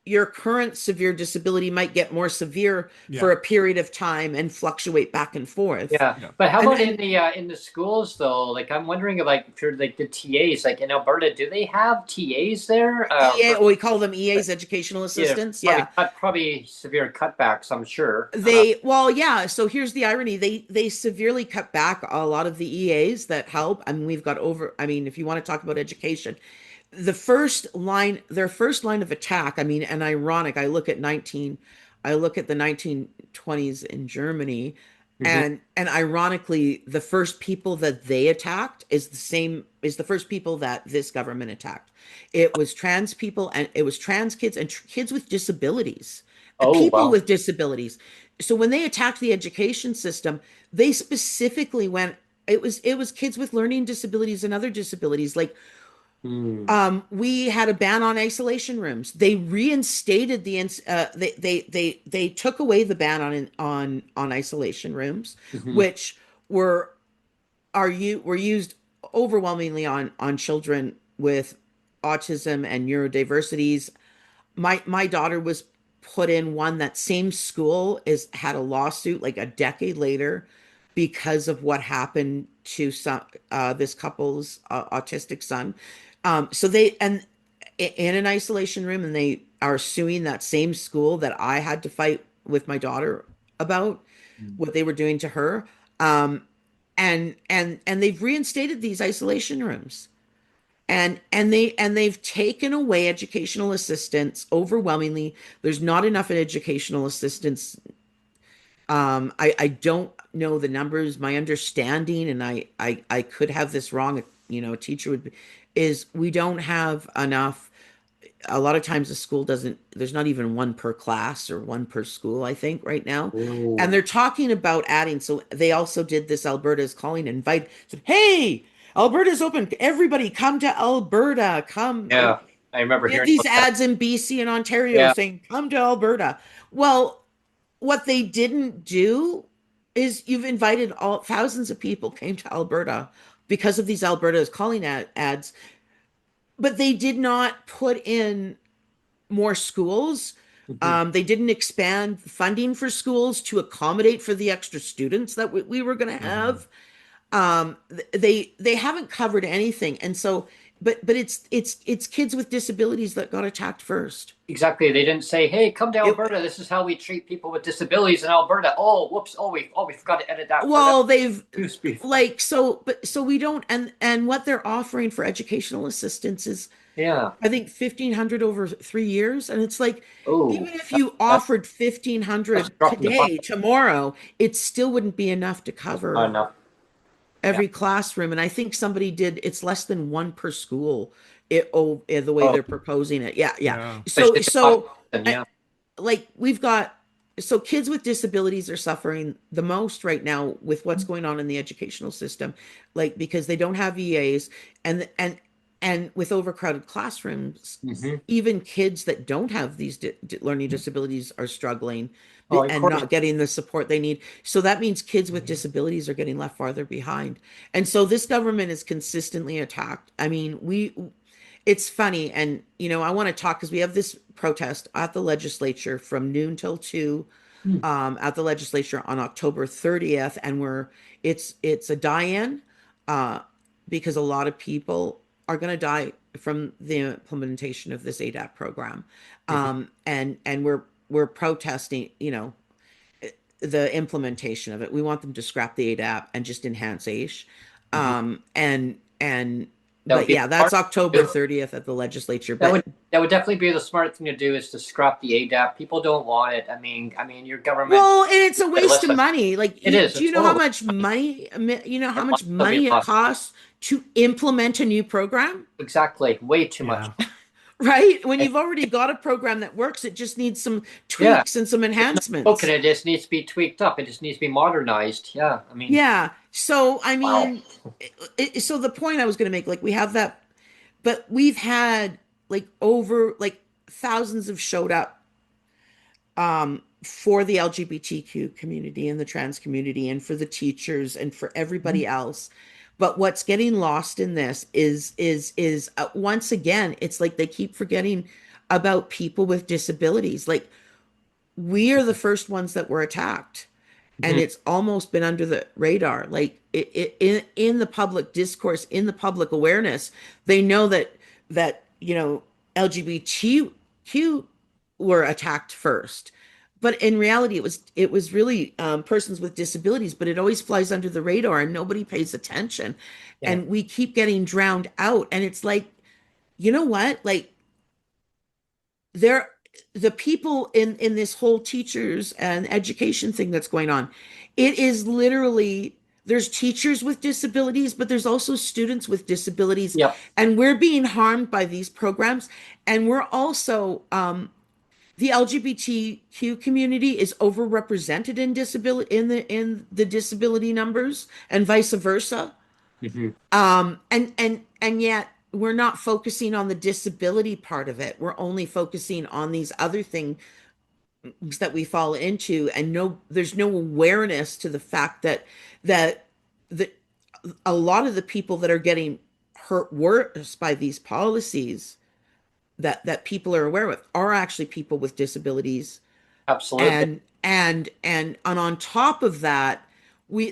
your current severe disability might get more severe for Yeah. a period of time and fluctuate back and forth. Yeah, Yeah. but how And about and in the schools though? Like I'm wondering like if you're like the TAs, like in Alberta, do they have TAs there? EA, we call them EAs, educational Yeah, assistants. probably Yeah. probably severe cutbacks, I'm sure. Well, yeah. So here's the irony. They severely cut back a lot of the EAs that help. I mean, we've got over, I mean, if you want to talk about education, their first line of attack, I mean, and ironic, I look at the 1920s in Germany, Mhm. and ironically, the first people that they attacked is the first people that this government attacked. It was trans people, and it was trans kids and kids with disabilities, Oh people wow. with disabilities. So when they attacked the education system, they specifically went, it was kids with learning disabilities and other disabilities. Like, Hmm. we had a ban on isolation rooms. They reinstated they took away the ban on isolation rooms, Mhm. which were were used overwhelmingly on children with autism and neurodiversities. My daughter was put in one. That same school is had a lawsuit like a decade later because of what happened to this couple's autistic son. So they and in an isolation room, and they are suing that same school that I had to fight with my daughter about what they were doing to her. Um, and they've reinstated these isolation rooms, and they've taken away educational assistance overwhelmingly. There's not enough educational assistance. I don't know the numbers. My understanding, and I could have this wrong, a teacher is we don't have enough. A lot of times the school doesn't, there's not even one per class or one per school, I think, right now. And Ooh. they're talking about adding, so they also did this Alberta is calling, invite, said, hey, Alberta's open. Everybody come to Alberta. Come. Yeah, I remember We had hearing these about that. ads in BC and Ontario Yeah. saying, come to Alberta. Well, what they didn't do is you've invited all thousands of people came to Alberta because of these Alberta is calling ads, but they did not put in more schools. Mhm. They didn't expand funding for schools to accommodate for the extra students that we were going to Hmm. have. They haven't covered anything, and so but it's kids with disabilities that got attacked first. Exactly. They didn't say, "Hey, come to It, Alberta. This is how we treat people with disabilities in Alberta." Oh, whoops. We forgot to edit that part out. well, they've Newsbeat. like so we don't, and what they're offering for educational assistance is Yeah. I think 1,500 over 3 years. And it's like, even Oh, if you that's offered that's 1,500 dropping the today, bucket. tomorrow, it still wouldn't be enough to Not cover enough. Yeah. every classroom. And I think somebody did, it's less than one per school. The way Oh, they're proposing it. Yeah, yeah. Yeah. So, especially the cost. so I, Yeah. like we've got, so kids with disabilities are suffering the most right now with what's going on in the educational system, like because they don't have EAs and with overcrowded classrooms, Hmm. even kids that don't have these learning disabilities are struggling Oh, of and course. not getting the support they need. So that means kids with disabilities are getting left farther behind. And so this government is consistently attacked. I mean, it's funny. And, I want to talk because we have this protest at the legislature from noon till 2 Hmm. at the legislature on October 30th. And it's a die-in uh, because a lot of people are going to die from the implementation of this ADAP program. Hmm. And we're protesting, the implementation of it. We want them to scrap the ADAP and just enhance AISH. Hmm. And That would but be yeah, smart that's October to do. 30th at the legislature. That But would that would definitely be the smart thing to do is to scrap the ADAP. People don't want it. I mean, your government. well, and it's a waste of Listen, money. Like, it is. do you It's know how totally. much money, Our lives will be it lost. costs to implement a new program? Exactly. Way too much. Yeah. Right? When And you've already got a program that works, it just needs some yeah, tweaks and some it's not broken. enhancements. It just needs to be tweaked up. It just needs to be modernized. Yeah. I mean, Yeah. So, I wow. mean, so the point I was going to make, like, we have that, but we've had like thousands have showed up for the LGBTQ community and the trans community and for the teachers and for everybody else. But what's getting lost in this is once again, it's like they keep forgetting about people with disabilities. Like we are the first ones that were attacked, and Mhm. it's almost been under the radar. Like in the public discourse, in the public awareness, they know that LGBTQ were attacked first, but in reality, it was really persons with disabilities. But it always flies under the radar, and nobody pays attention, Yeah. and we keep getting drowned out. And it's like, you know what? Like there the people in this whole teachers and education thing that's going on, it is literally there's teachers with disabilities, but there's also students with disabilities, Yep. and we're being harmed by these programs. And we're also the LGBTQ community is overrepresented in disability in the disability numbers and vice versa. Hmm. And yet we're not focusing on the disability part of it. We're only focusing on these other things that we fall into, and there's no awareness to the fact that that a lot of the people that are getting hurt worse by these policies that people are aware of are actually people with disabilities. Absolutely. And on top of that,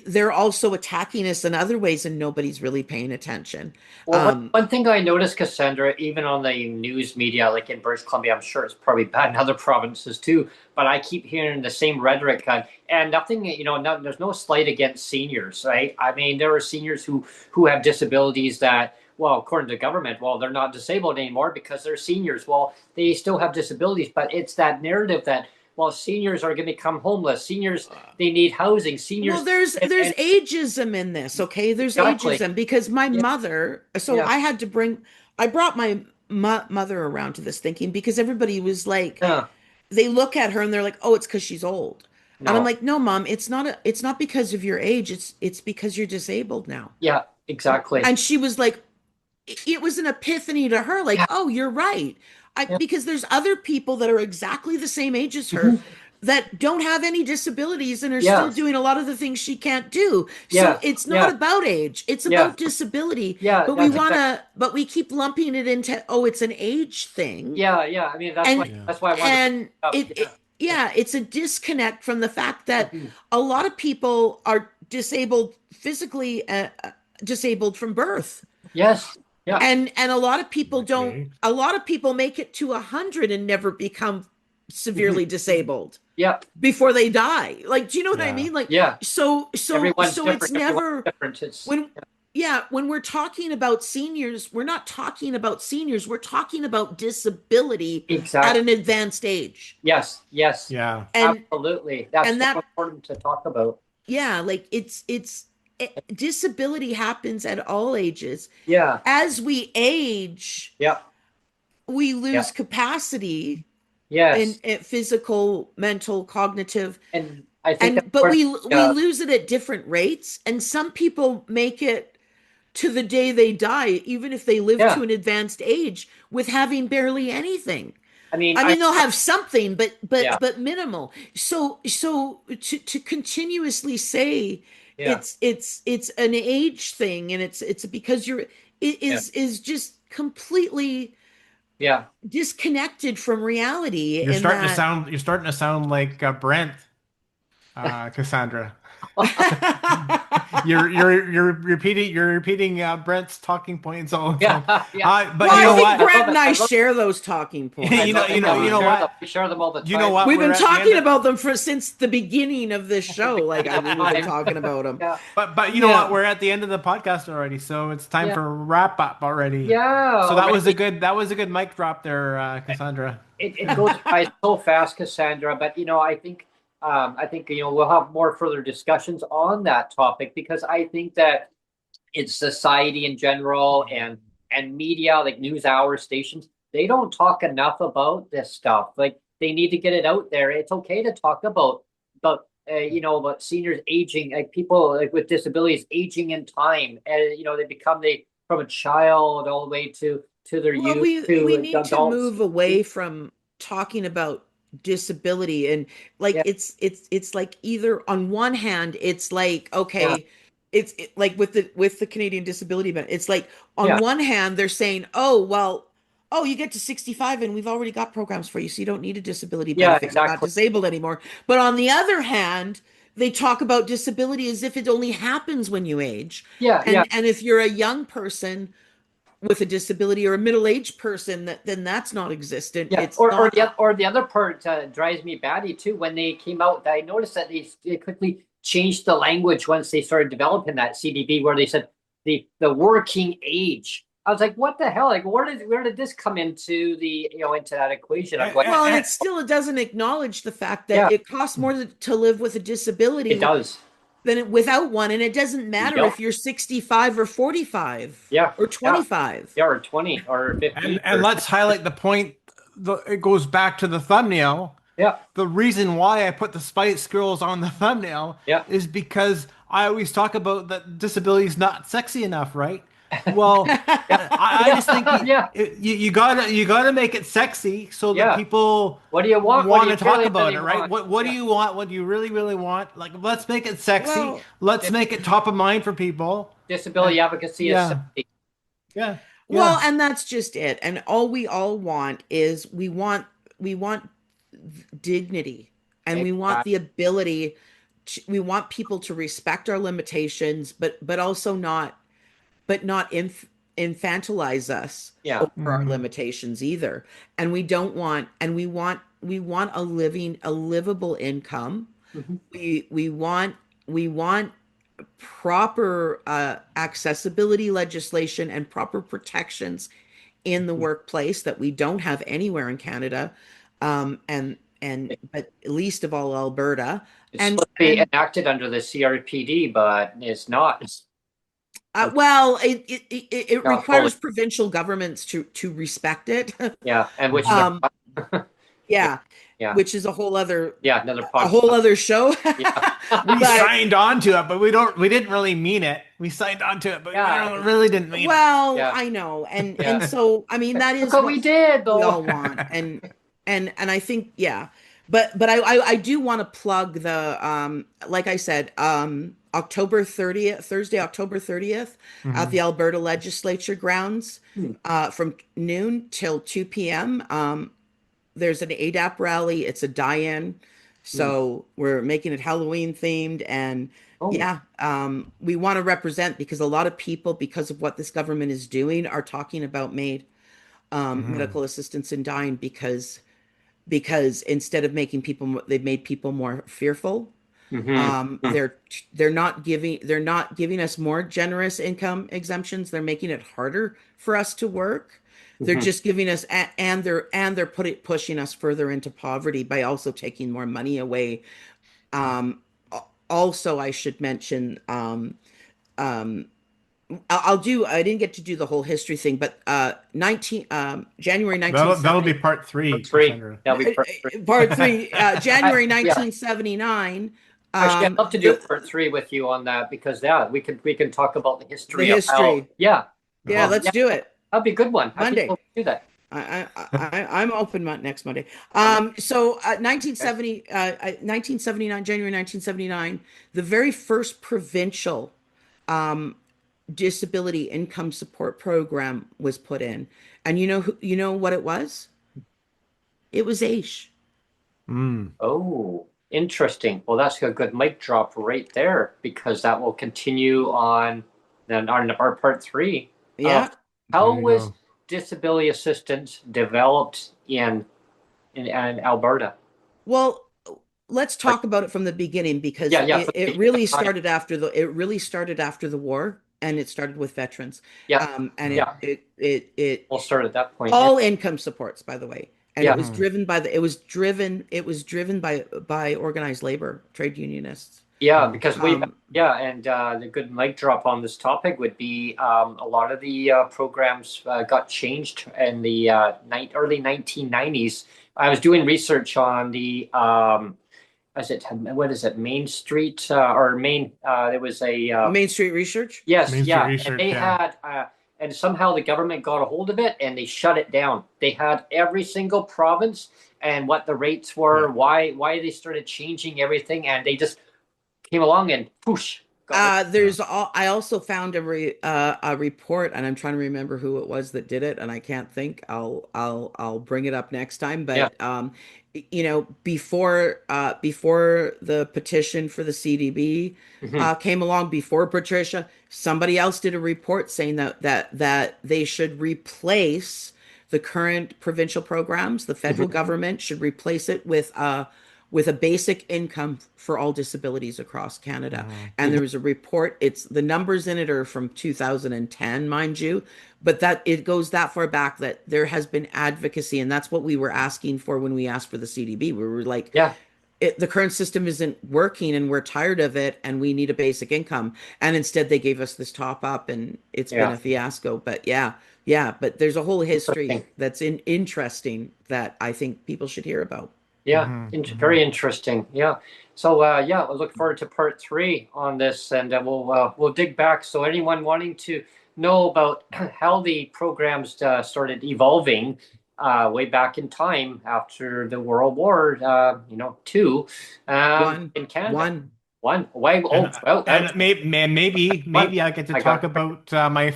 they're also attacking us in other ways, and nobody's really paying attention. Well, one, um one thing I noticed, Cassandra, even on the news media, like in British Columbia, I'm sure it's probably bad in other provinces too, but I keep hearing the same rhetoric. And nothing, there's no slight against seniors, right? I mean, there are seniors who have disabilities that, well, according to the government, well, they're not disabled anymore because they're seniors. Well, they still have disabilities, but it's that narrative that, well, seniors are going to become homeless. Seniors, they need housing. well, Seniors, there's and ageism in this. Okay, there's exactly. ageism because my Yeah, mother, so yeah, I brought my mother around to this thinking, because everybody was like, yeah. they look at her and they're like, oh, it's because she's old. And I'm No. like, no, mom, it's not because of your age. It's because you're disabled now. Yeah, exactly. And she was like, it was an epiphany to her, like, Yeah, oh, you're right. yeah. Because there's other people that are exactly the same age as her Mhm. that don't have any disabilities and are still Yeah, doing a lot of the things she can't do. So yeah, it's not yeah, about age, it's yeah, about disability. yeah. But That's exactly. we keep lumping it into, oh, it's an age thing. Yeah, yeah. I mean, that's why And Yeah. that's why I wanted to bring and it up. it yeah, it's a disconnect from the fact that Mhm. a lot of people are disabled physically, disabled from birth. Yes. Yeah. And a lot of people don't, Okay. a lot of people make it to 100 and never become severely disabled Yeah. before they die. Like, do you know what I Yeah. mean? Like, Yeah. so Everyone's it's different. Everyone's never different. It's when when we're talking about seniors, we're not talking about seniors, we're talking about disability at exactly. an advanced age. Yes. Yes. Yeah. And Absolutely. That's so that important to talk about. yeah, like disability happens at all ages. Yeah. As we age, Yeah. we Yeah. lose capacity Yes. in physical, mental, cognitive, And I think that's and but where we lose it at different rates, and some people make it to the day they die, even if they live to yeah. an advanced age, with having barely anything. I mean, I mean, they'll have something, yeah. but minimal. So to continuously say Yeah. it's an age thing, and it's because it Yeah. is just completely Yeah. disconnected from reality in that. You're starting to sound like Brent, Cassandra. You're repeating Brent's talking points all the time. Yeah. Yeah. But Well, you I know think what? I Brent love and it. I I love share those talking I points. love it. Yeah, You we know share them. what? We share them all the You know time. what? We've We're been at the end talking of, about them for since the beginning of this show. Like, I mean, we've been Time. talking about them. Yeah. but you know what? Yeah. We're at the end of the podcast already, so it's time Yeah. for wrap up already. Yeah. So Already. that was a good mic drop there, Cassandra. It goes by so fast, Cassandra. But I think we'll have more further discussions on that topic because I think that it's society in general and media like news hour stations. They don't talk enough about this stuff. Like they need to get it out there. It's okay to talk about seniors aging, like people like with disabilities aging in time, and they become from a child all the way to their Well, youth we to need to adults. move away from talking about disability, and like Yeah, it's like either on one hand it's like yeah, okay, like with the Canadian disability benefit, it's like on yeah, one hand they're saying, oh well, oh, you get to 65 and we've already got programs for you, so you don't need a disability yeah, benefit, you're not exactly. disabled anymore. But on the other hand, they talk about disability as if it only happens when you age, Yeah, yeah, and if you're a young person with a disability or a middle-aged person, then that's not existent. yeah. It's not. Or the other part drives me batty too. When they came out, I noticed that they quickly changed the language once they started developing that CDB, where they said the working age. I was like, what the hell? Like, where did this come into into that equation? I'm going, Well, and it doesn't acknowledge the fact that yeah, it costs more to live with a it disability does. than without one, and it doesn't matter Yep. if you're 65 or 45 Yeah, or yeah, 25. yeah, or 20 or 15 And or let's highlight the point. It goes back to the thumbnail. yeah, The reason why I put the Spice Girls on the thumbnail yeah, is because I always talk about that disability is not sexy enough, right? Well, I just think yeah, you gotta make it sexy so that yeah. people What do you want? What do want you to talk really, about really it, right? want? What do Yeah, you want? What do you really want? Like, let's make it sexy. Well, Let's make it top of mind for people. disability And advocacy is yeah, sexy. yeah, well, yeah. and that's just it. And all we all want is we want dignity, and we want Exactly. the ability we want people to respect our limitations, but also not infantilize us Yeah, over our Hmm. limitations either. And we don't want, and we want a livable income. hmm, We want proper accessibility legislation and proper protections in the workplace that we don't have anywhere in Canada, but least of all Alberta. it's And supposed to be enacted under the CRPD, but it's not. It's well, it not fully. requires provincial governments to respect it. Yeah, and which is um, yeah, yeah, yeah, which is another a podcast. whole other show. Yeah, We But signed on to it, but we didn't really mean it. We signed on to it, but yeah, we really didn't mean it. well, yeah, I know, and yeah. so I mean that Look is what what we did, we though. all want, and I think yeah, but I do want to plug the like I said, October 30th, Thursday, October 30th, at Mhm. the Alberta Legislature grounds, Hmm. from noon till 2 p.m. There's an ADAP rally. It's a die-in, Hmm. so we're making it Halloween themed, and Oh. Yeah, we want to represent because a lot of people, because of what this government is doing, are talking about Hmm. medical assistance in dying because instead of making people, they've made people more fearful. Mm-hmm. They're not giving us more generous income exemptions. They're making it harder for us to work. They're Mm-hmm. just giving us and they're pushing us further into poverty by also taking more money away. Um, Also, I should mention, um, I'll do. I didn't get to do the whole history thing, but 19 January That'll be 1970, part three, Part three. Cassandra. That'll be part three. part three, January Yeah. 1979. Actually, I'd love to do The part three with you on that because yeah, we can talk about the the history of how history. yeah. Yeah, Uh-huh. let's Yeah, do it that'd be a good one. I'd be able Monday. to do that. I'm open next Monday. Um, So okay. 1979, January 1979, the very first provincial um, disability income support program was put in, and you know what it was? It was AISH. Mm. Oh, interesting. Well, that's a good mic drop right there because that will continue on then our part three of Yeah. There how you was go. disability assistance developed in Alberta. Well, let's Like talk about it from the beginning because yeah, yeah, for the it really started after the war, and it started with veterans. yeah, And Mm. yeah. it We'll start at that point. Yeah, all income supports, by the way. And it yeah. was Mhm. driven by by organized labor, trade unionists. Yeah, Mm. because way back, Um, yeah, and the good mic drop on this topic would be a lot of the programs got changed in the early 1990s. I was doing research on the is it what is it Main Street or Main? There was a Main Street Research. yes, Main Street yeah, and Research, they yeah. had and somehow the government got a hold of it and they shut it down. They had every single province and what the rates Yeah. were, why they started changing everything, and they just came along and poosh, got rid. Yeah. I also found a report, and I'm trying to remember who it was that did it, and I can't think. I'll bring it up next time. Yeah. But before the petition for the CDB Hmm. came along, before Patricia, somebody else did a report saying that they should replace the current provincial programs. The federal Hmm. government should replace it with a basic income for all disabilities across Canada. Mhm. And there was a report, it's the numbers in it are from 2010, mind you, but that it goes that far back that there has been advocacy, and that's what we were asking for when we asked for the CDB. We were like, Yeah. the current system isn't working and we're tired of it and we need a basic income. And instead they gave us this top up, and it's been Yeah. a fiasco. But yeah, but there's a whole history Interesting. that's interesting that I think people should hear about. Yeah. Mhm. Very Mhm. interesting. Yeah. So yeah, we'll look forward to part three on this, and we'll dig back. So anyone wanting to know about how the programs started evolving way back in time after the World War, two, One, in Canada. one. One. Why? And Oh, well, one. maybe I get to I got talk about uh, my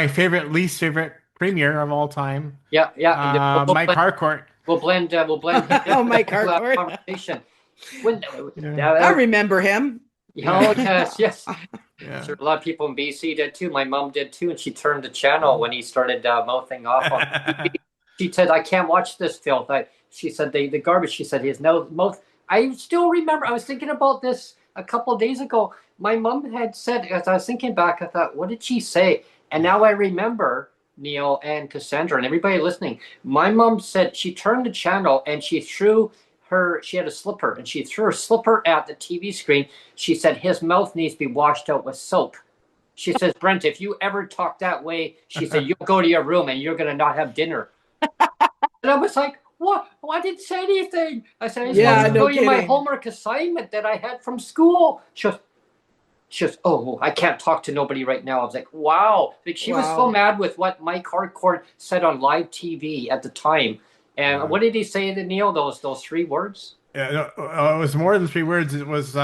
favorite least favorite premier of all time, yeah, yeah. And then Mike Harcourt. we'll blend him Oh, into Mike the Harcourt. conversation. When Yeah. I that, remember him. oh Yeah. yes, yes. Yeah. Sure, a lot of people in BC did too. My mom did too, and she turned the channel when he started mouthing off on TV. She said, "I can't watch this filth." She said, "The garbage." She said, "His no mouth." I still remember. I was thinking about this a couple of days ago. My mom had said, as I was thinking back, I thought, "What did she say?" And now I remember Neil and Cassandra and everybody listening. My mom said she turned the channel and she threw she had a slipper and she threw her slipper at the TV screen. She said his mouth needs to be washed out with soap. She says, Brent, if you ever talk that way, she said, you'll go to your room and you're going to not have dinner. And I was like, what? Well, I didn't say anything. I said, I just wanted Yeah, to Yeah. no show you my kidding. homework assignment that I had from school. She goes, oh, I can't talk to nobody right now. I was like, wow. Like, she was so Wow. mad with what Mike Harcourt said on live TV at the time. And Yeah. what did he say to Neil? Those three words? Yeah, no, it was more than three words. It was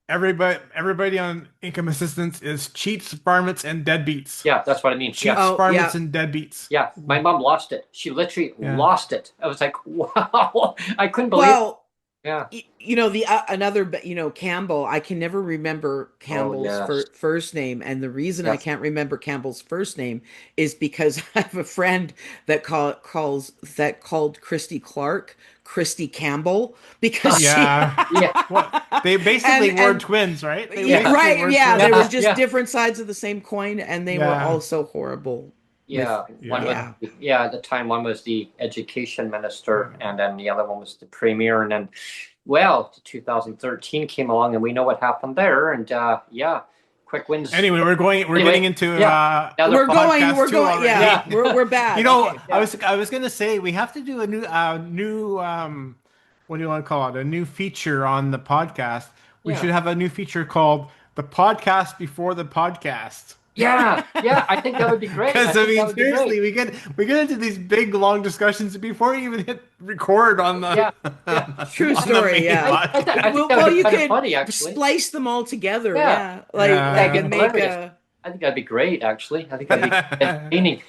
everybody on income assistance is cheats, varmints, and deadbeats. Yeah, that's what I mean. Yeah. Cheats, Oh, varmints, yeah. and deadbeats. Yeah, my mom lost it. She literally Yeah. lost it. I was like, wow, I couldn't believe it. Well, Yeah. You know, the another, you know, Campbell, I can never remember Oh Campbell's yes. first name, and the reason I Yes. can't remember Campbell's first name is because I have a friend that called Christy Clark Christy Campbell because she Yeah. Yeah. Well, they basically were and twins, right? They yeah, Yeah. basically right, were yeah, they twins. were Yeah. just Yeah. different sides of the same coin, and they were Yeah. also horrible with, Yeah. One was, Yeah. yeah. yeah, at the time one was the education Yeah. minister, and then the other one was the premier. And then, well, 2013 came along, and we know what happened there. And yeah, quick wins. Anyway, we're getting Anyway, into yeah, another podcast two Yeah, Yeah. already. we're You back. know, Okay. Yeah. I was gonna say we have to do a new what do you want to call it? A new feature on the podcast. We Yeah. should have a new feature called the podcast before the podcast. Yeah. Yeah. I think that would be great. I Because I think that mean, would be great. seriously, we get into these big long discussions before we even hit record on the Yeah. Yeah. True on the story, main yeah. I think podcast. that would Well, be you kind of could funny, actually. splice them all together, Yeah. yeah. That'd Like be and make hilarious. a I think that'd be great, actually. I think that'd be Yeah. entertaining.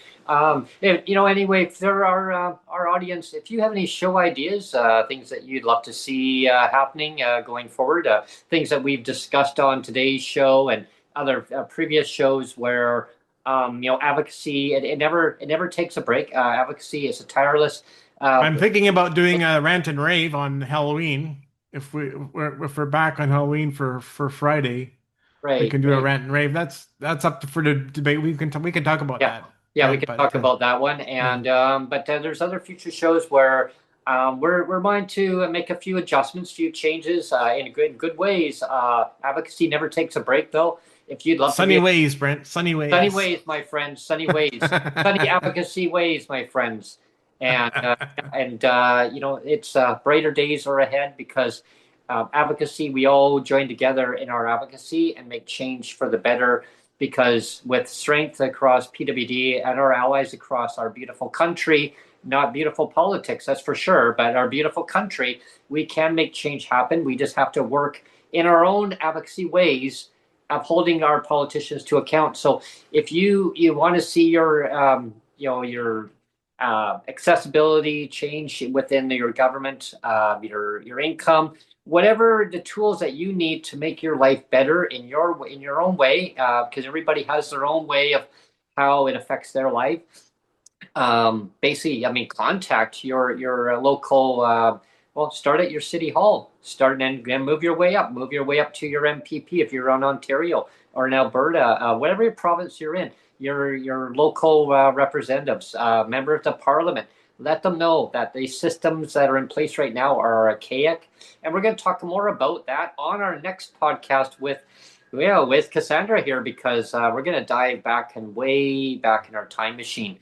Anyway, if there are our audience, if you have any show ideas, things that you'd love to see happening going forward, things that we've discussed on today's show and other previous shows where advocacy it never takes a break. Advocacy is a tireless. I'm thinking about doing a rant and rave on Halloween. If we're back on Halloween for Friday, we Right, can do a right. rant and rave. That's up for the debate. We can talk about Yeah, that, yeah, we Brent. can But talk about that one, yeah. and but there's other future shows where we're going to make a few adjustments, few changes in good ways. Advocacy never takes a break, though. If you'd love to Sunny be ways, Brent. Sunny sunny ways. ways, my friends, sunny ways, sunny advocacy ways, my friends, and it's brighter days are ahead because advocacy. We all join together in our advocacy and make change for the better. Because with strength across PWD and our allies across our beautiful country, not beautiful politics, that's for sure, but our beautiful country, we can make change happen. We just have to work in our own advocacy ways of holding our politicians to account. So if you want to see your accessibility change within your government, your income, whatever the tools that you need to make your life better in your own way, because everybody has their own way of how it affects their life. Basically, I mean, contact your local. Well, start at your city hall. Start and move your way up. Move your way up to your MPP if you're in Ontario or in Alberta, whatever province you're in. Your local representatives, member of the parliament. Let them know that the systems that are in place right now are archaic, and we're going to talk more about that on our next podcast with Cassandra here because we're going to dive back and way back in our time machine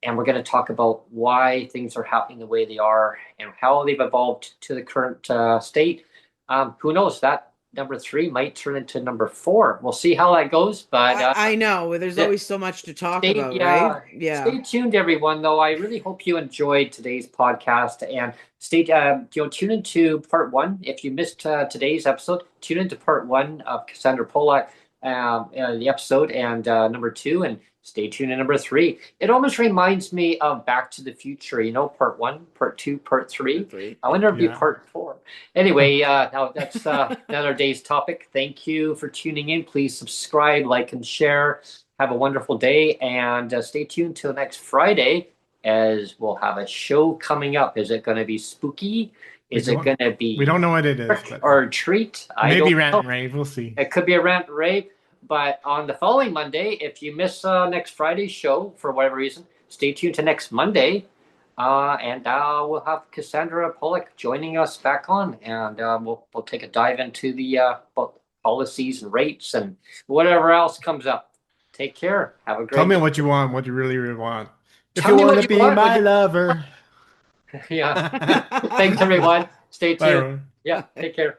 and we're going to talk about why things are happening the way they are and how they've evolved to the current state. Who knows? That number 3 might turn into number 4. We'll see how that goes. But I know there's always so much to talk about, right? Yeah. stay tuned, everyone. Though I really hope you enjoyed today's podcast and tune into part 1. If you missed today's episode, tune into part 1 of Cassandra Pollock, the episode, and number 2, and stay tuned to number 3. It almost reminds me of Back to the Future. Part 1, part 2, part 3. I wonder if it'll be Yeah. part 4. Anyway, now that's another day's topic. Thank you for tuning in. Please subscribe, like, and share. Have a wonderful day, and stay tuned till next Friday as we'll have a show coming up. Is it going to be spooky? Is it going to be We don't know what it is, trick but or treat? I maybe don't rant know. and rave. We'll see. It could be a rant and rave. But on the following Monday, if you miss next Friday's show for whatever reason, stay tuned to next Monday. And we'll have Cassandra Pollock joining us back on. And we'll take a dive into the policies and rates and whatever else comes up. Take care. Have a great Tell me day. what you want, what you really, really want. If Tell you me want what to you be want, my lover. Yeah. Thanks, everyone. Stay Bye, tuned. everyone. Yeah. Take care.